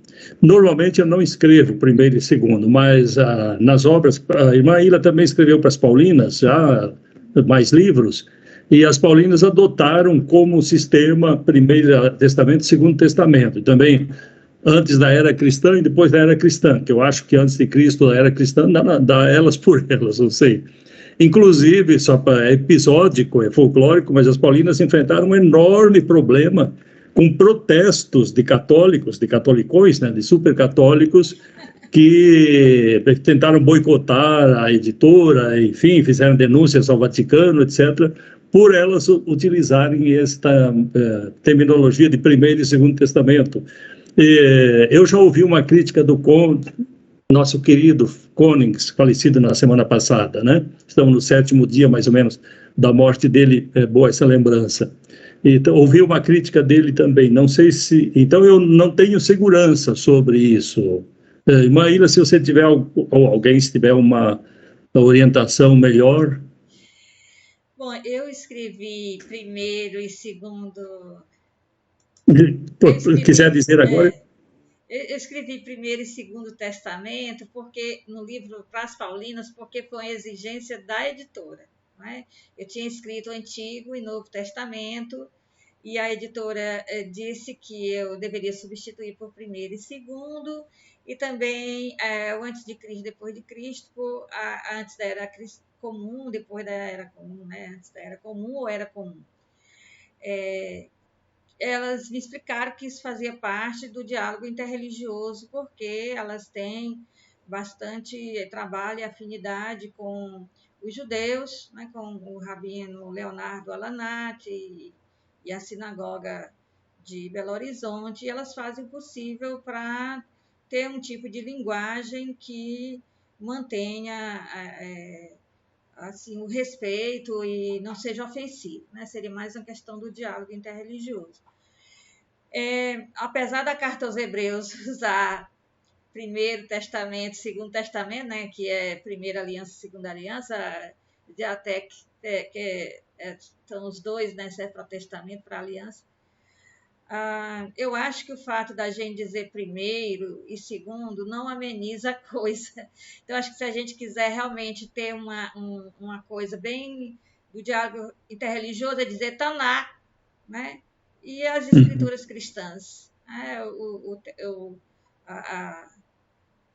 Normalmente eu não escrevo primeiro e segundo, mas nas obras, a irmã Ilha também escreveu para as Paulinas, já mais livros, e as Paulinas adotaram como sistema Primeiro Testamento e Segundo Testamento. Também antes da era cristã e depois da era cristã, que eu acho que antes de Cristo a era cristã dá elas por elas, não sei. Inclusive, só é episódico, é folclórico, mas as Paulinas enfrentaram um enorme problema com protestos de católicos, de catolicões, né, de supercatólicos, que tentaram boicotar a editora, enfim, fizeram denúncias ao Vaticano, etc., por elas utilizarem esta terminologia de Primeiro e Segundo Testamento. Eu já ouvi uma crítica do nosso querido Konings, falecido na semana passada, né? Estamos no 7º dia, mais ou menos, da morte dele, é boa essa lembrança. Então, ouvi uma crítica dele também, não sei se... Então, eu não tenho segurança sobre isso. Irmã Ilha, se você tiver, ou alguém se tiver uma orientação melhor... Bom, eu escrevi primeiro e segundo... Quiser dizer agora... Eu escrevi Primeiro e Segundo Testamento porque no livro para as Paulinas, porque foi uma exigência da editora. Né? Eu tinha escrito o Antigo e Novo Testamento e a editora disse que eu deveria substituir por Primeiro e Segundo, e também o Antes de Cristo, Depois de Cristo, antes da Era Comum, depois da Era Comum, né? Antes da Era Comum ou Era Comum. Elas me explicaram que isso fazia parte do diálogo interreligioso, porque elas têm bastante trabalho e afinidade com os judeus, né, com o rabino Leonardo Alanati e a sinagoga de Belo Horizonte, e elas fazem o possível para ter um tipo de linguagem que mantenha assim, o respeito e não seja ofensivo, né? Seria mais uma questão do diálogo interreligioso. Apesar da carta aos Hebreus usar Primeiro Testamento, Segundo Testamento, né, que é Primeira Aliança, Segunda Aliança, até que são os dois, né, serve para Testamento, para Aliança. Eu acho que o fato da gente dizer primeiro e segundo não ameniza a coisa. Então, acho que se a gente quiser realmente ter uma coisa bem do diálogo interreligioso, é dizer Taná, né? E as escrituras cristãs.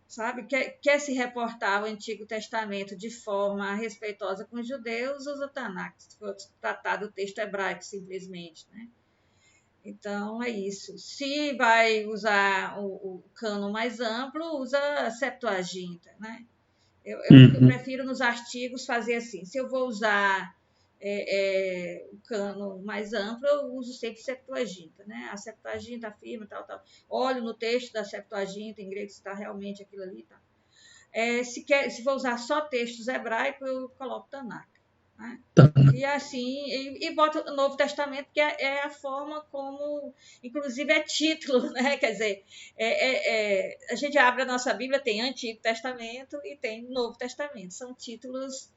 Sabe? Quer se reportar ao Antigo Testamento de forma respeitosa com os judeus, usa Taná, se for tratar do texto hebraico, simplesmente, né? Então, é isso. Se vai usar o cânon mais amplo, usa a Septuaginta, né? Eu prefiro nos artigos fazer assim, se eu vou usar o cânon mais amplo, eu uso sempre Septuaginta, né? A Septuaginta afirma, tal. Olho no texto da Septuaginta, em grego, se está realmente aquilo ali, tá? Se for usar só textos hebraicos, eu coloco Tanakh. Né? E assim, e boto o Novo Testamento, que é a forma como, inclusive, é título, né? Quer dizer, a gente abre a nossa Bíblia, tem Antigo Testamento e tem Novo Testamento. São títulos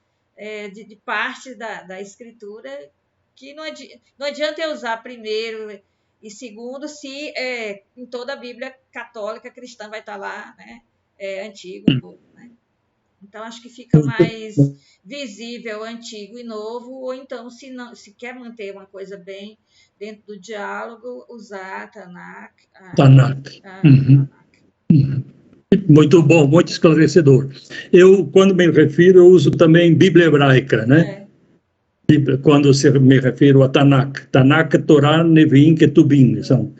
de parte da Escritura que não adianta eu usar primeiro e segundo se em toda a Bíblia católica cristã vai estar lá, né? Antigo, novo, né? Então, acho que fica mais visível Antigo e Novo, ou então, se quer manter uma coisa bem dentro do diálogo, usar Tanakh. Tanakh. Muito bom, muito esclarecedor. Eu, quando me refiro, eu uso também Bíblia hebraica, né? Quando me refiro a Tanakh. Tanakh, Torá, Neviim, Ketubim, são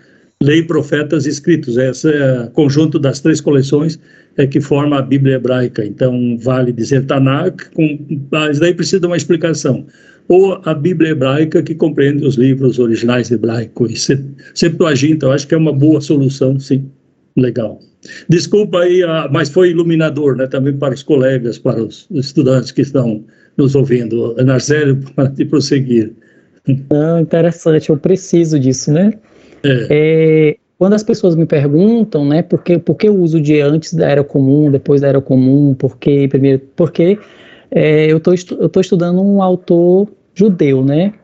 lei, profetas escritos. Esse é o conjunto das 3 coleções que forma a Bíblia hebraica. Então, vale dizer Tanakh, mas daí precisa de uma explicação. Ou a Bíblia hebraica, que compreende os livros originais hebraicos. Septuaginta, eu acho que é uma boa solução, sim. Legal. Desculpa aí, mas foi iluminador, né? Também para os colegas, para os estudantes que estão nos ouvindo. Narcélio, para te prosseguir. Interessante, eu preciso disso, né? Quando as pessoas me perguntam, né, por que o uso de antes da Era Comum, depois da Era Comum, porque eu estou estudando um autor judeu, né?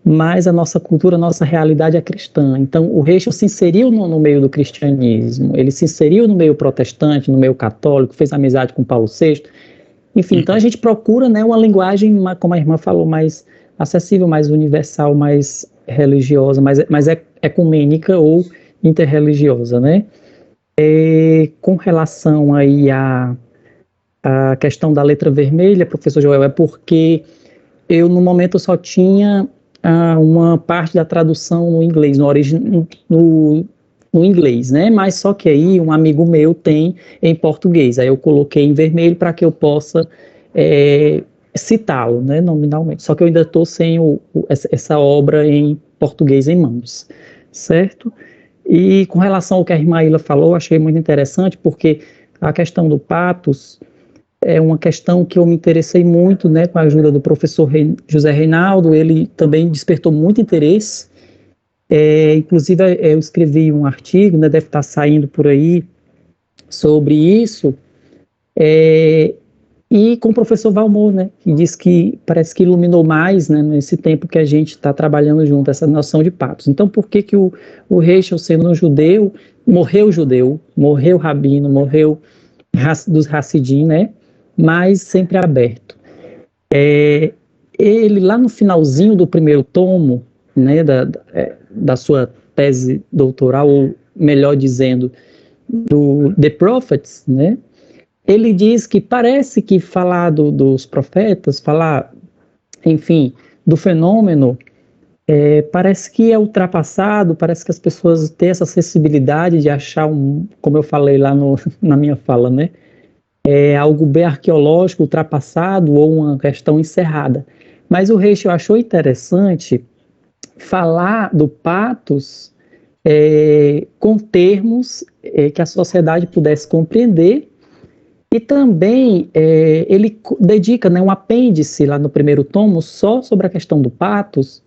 Mas a nossa cultura, a nossa realidade é cristã. Então, o Heschel se inseriu no meio do cristianismo, ele se inseriu no meio protestante, no meio católico, fez amizade com Paulo VI. Enfim, então a gente procura, né, uma linguagem, como a irmã falou, mais acessível, mais universal, mais religiosa, mais ecumênica ou interreligiosa, né? Com relação aí à questão da letra vermelha, professor Joel, é porque eu, no momento, só tinha uma parte da tradução no inglês, no inglês, né? Mas só que aí um amigo meu tem em português, aí eu coloquei em vermelho para que eu possa citá-lo, né, nominalmente. Só que eu ainda estou sem essa obra em português em mãos, certo? E com relação ao que a irmã Ilha falou, achei muito interessante, porque a questão do patos é uma questão que eu me interessei muito, né, com a ajuda do professor José Reinaldo. Ele também despertou muito interesse. Inclusive, eu escrevi um artigo, né, deve estar saindo por aí, sobre isso, e com o professor Valmor, né, que diz que parece que iluminou mais, né, nesse tempo que a gente está trabalhando junto, essa noção de patos. Então, por que o Heschel, sendo um judeu, morreu rabino, morreu dos Hassidim, né, mas sempre aberto. Ele, lá no finalzinho do primeiro tomo, né, da sua tese doutoral, ou melhor dizendo, do The Prophets, né, ele diz que parece que falar dos profetas, falar, enfim, do fenômeno, parece que é ultrapassado, parece que as pessoas têm essa acessibilidade de achar, como eu falei lá na minha fala, né, algo bem arqueológico, ultrapassado, ou uma questão encerrada. Mas o Heschel achou interessante falar do patos com termos que a sociedade pudesse compreender, e também ele dedica, né, um apêndice lá no primeiro tomo só sobre a questão do patos,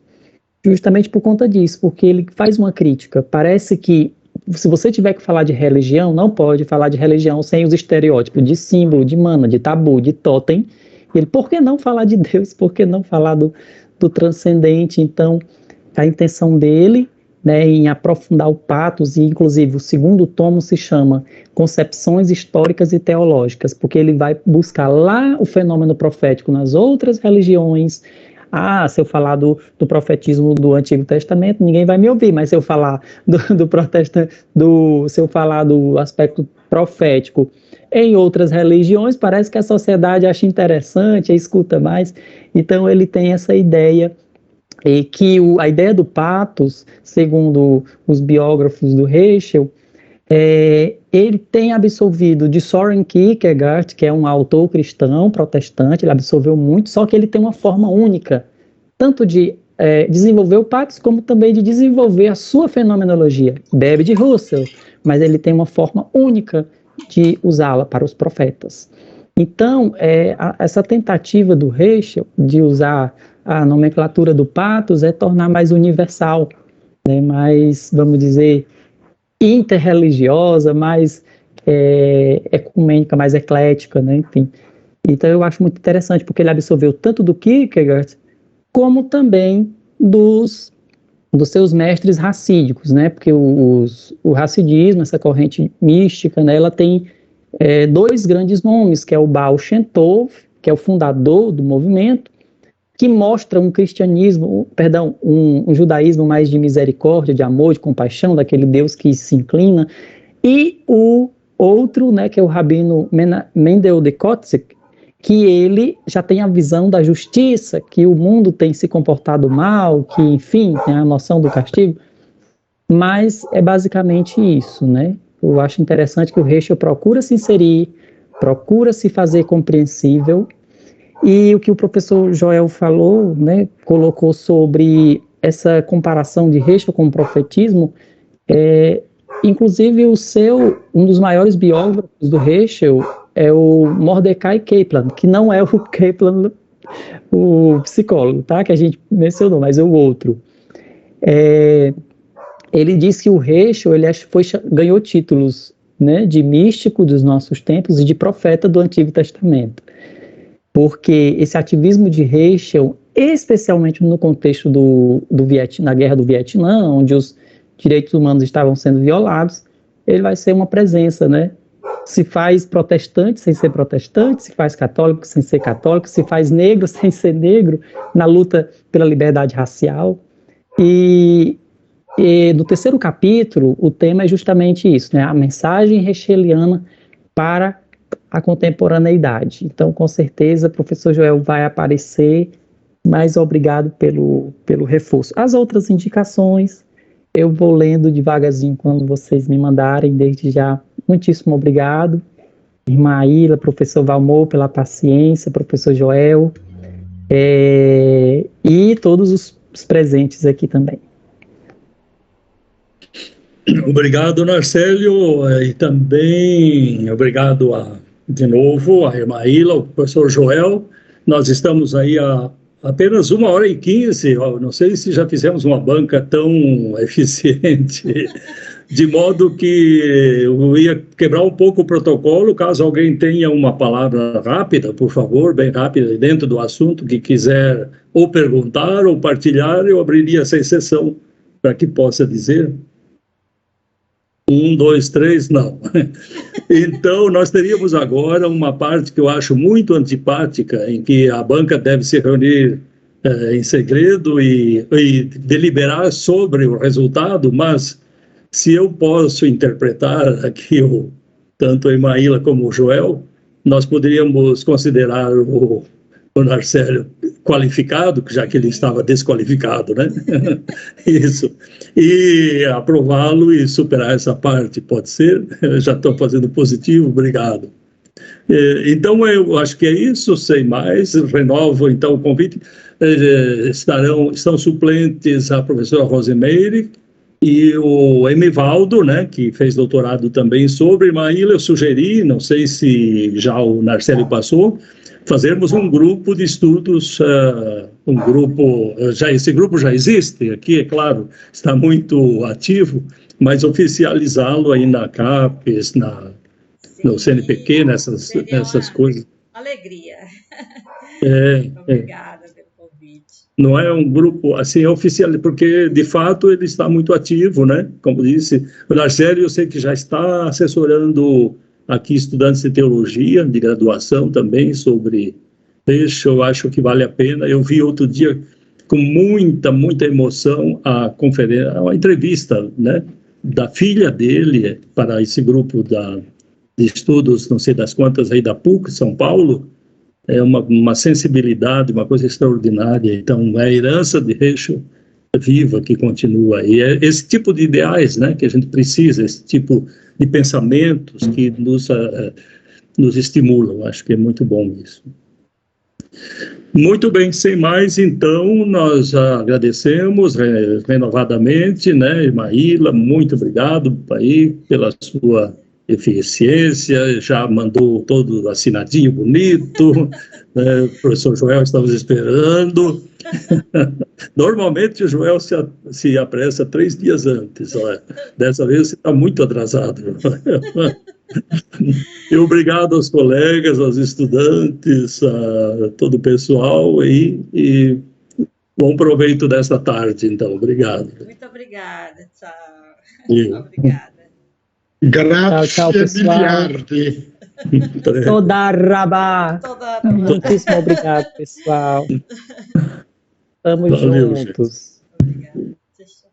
justamente por conta disso, porque ele faz uma crítica. Parece que se você tiver que falar de religião, não pode falar de religião sem os estereótipos de símbolo, de mana, de tabu, de totem. Por que não falar de Deus? Por que não falar do transcendente? Então, a intenção dele, né, em aprofundar o patos, e inclusive o segundo tomo se chama Concepções Históricas e Teológicas, porque ele vai buscar lá o fenômeno profético nas outras religiões. Se eu falar do profetismo do Antigo Testamento, ninguém vai me ouvir, mas se eu falar se eu falar do aspecto profético em outras religiões, parece que a sociedade acha interessante, escuta mais. Então ele tem essa ideia, e que a ideia do patos, segundo os biógrafos do Heschel, Ele tem absorvido de Søren Kierkegaard, que é um autor cristão protestante, ele absorveu muito, só que ele tem uma forma única, tanto de desenvolver o patos, como também de desenvolver a sua fenomenologia. Bebe de Russell, mas ele tem uma forma única de usá-la para os profetas. Então, essa tentativa do Heschel de usar a nomenclatura do patos é tornar mais universal, né, mais, vamos dizer, interreligiosa, mais ecumênica, mais eclética, né, enfim. Então eu acho muito interessante, porque ele absorveu tanto do Kierkegaard, como também dos seus mestres racídicos, né, porque o racidismo, essa corrente mística, né, ela tem dois grandes nomes, que é o Baal Shem Tov, que é o fundador do movimento, que mostra um judaísmo mais de misericórdia, de amor, de compaixão, daquele Deus que se inclina, e o outro, né, que é o Rabino Mendel de Kotzik, que ele já tem a visão da justiça, que o mundo tem se comportado mal, que, enfim, tem a noção do castigo, mas é basicamente isso, né? Eu acho interessante que o Heschel procura se inserir, procura se fazer compreensível. E o que o professor Joel falou, né, colocou sobre essa comparação de Heschel com o profetismo, inclusive um dos maiores biógrafos do Heschel é o Mordecai Kaplan, que não é o Kaplan, o psicólogo, tá, que a gente mencionou, mas é o outro. Ele diz que o Heschel ganhou títulos, né, de místico dos nossos tempos e de profeta do Antigo Testamento. Porque esse ativismo de Heschel, especialmente no contexto na Guerra do Vietnã, onde os direitos humanos estavam sendo violados, ele vai ser uma presença, né? Se faz protestante sem ser protestante, se faz católico sem ser católico, se faz negro sem ser negro, na luta pela liberdade racial. E no terceiro capítulo, o tema é justamente isso, né? A mensagem hescheliana para a contemporaneidade. Então, com certeza, o professor Joel vai aparecer, mas obrigado pelo reforço. As outras indicações, eu vou lendo devagarzinho quando vocês me mandarem, desde já, muitíssimo obrigado. Irmã Aila, professor Valmor, pela paciência, professor Joel, e todos os presentes aqui também. Obrigado, Narcélio, e também obrigado de novo a irmã Aila, o professor Joel. Nós estamos aí há apenas 1h15, não sei se já fizemos uma banca tão eficiente, de modo que eu ia quebrar um pouco o protocolo. Caso alguém tenha uma palavra rápida, por favor, bem rápida, dentro do assunto, que quiser ou perguntar ou partilhar, eu abriria essa exceção para que possa dizer. 1, 2, 3, não. Então, nós teríamos agora uma parte que eu acho muito antipática, em que a banca deve se reunir em segredo e deliberar sobre o resultado, mas se eu posso interpretar aqui tanto a irmã Aila como o Joel, nós poderíamos considerar o Narcélio qualificado, já que ele estava desqualificado, né? Isso. E aprová-lo e superar essa parte, pode ser? Já estou fazendo positivo, obrigado. Então, eu acho que é isso, sem mais. Renovo, então, o convite. Estão suplentes a professora Rosemeire e o Emivaldo, né, que fez doutorado também sobre irmã Aila. Eu sugeri, não sei se já o Narcélio passou, fazermos um grupo de estudos, esse grupo já existe, aqui, é claro, está muito ativo, mas oficializá-lo aí na CAPES, no CNPq, nessas coisas. Alegria. Obrigada pelo convite. Não é um grupo, assim, oficial, porque, de fato, ele está muito ativo, né? Como disse o Narcélio, eu sei que já está assessorando aqui estudantes de teologia, de graduação também, sobre Heschel. Eu acho que vale a pena. Eu vi outro dia, com muita emoção, a entrevista, né, da filha dele para esse grupo de estudos, não sei das quantas, aí da PUC, São Paulo. É uma sensibilidade, uma coisa extraordinária. Então, a herança de Heschel viva que continua. E é esse tipo de ideais, né, que a gente precisa, esse tipo de pensamentos que nos estimulam. Acho que é muito bom isso. Muito bem, sem mais, então, nós agradecemos renovadamente, né, Maíla, muito obrigado aí pela sua eficiência, já mandou todo assinadinho, bonito, né, o professor Joel estamos esperando. Normalmente o Joel se apressa 3 dias antes, dessa vez você está muito atrasado. E obrigado aos colegas, aos estudantes, a todo o pessoal e bom proveito desta tarde, então. Obrigado. Muito obrigada. Tchau. E... Obrigada. Tchau, pessoal. Toda rabá. Muitíssimo obrigado, pessoal. Estamos juntos. Obrigada. Tchau.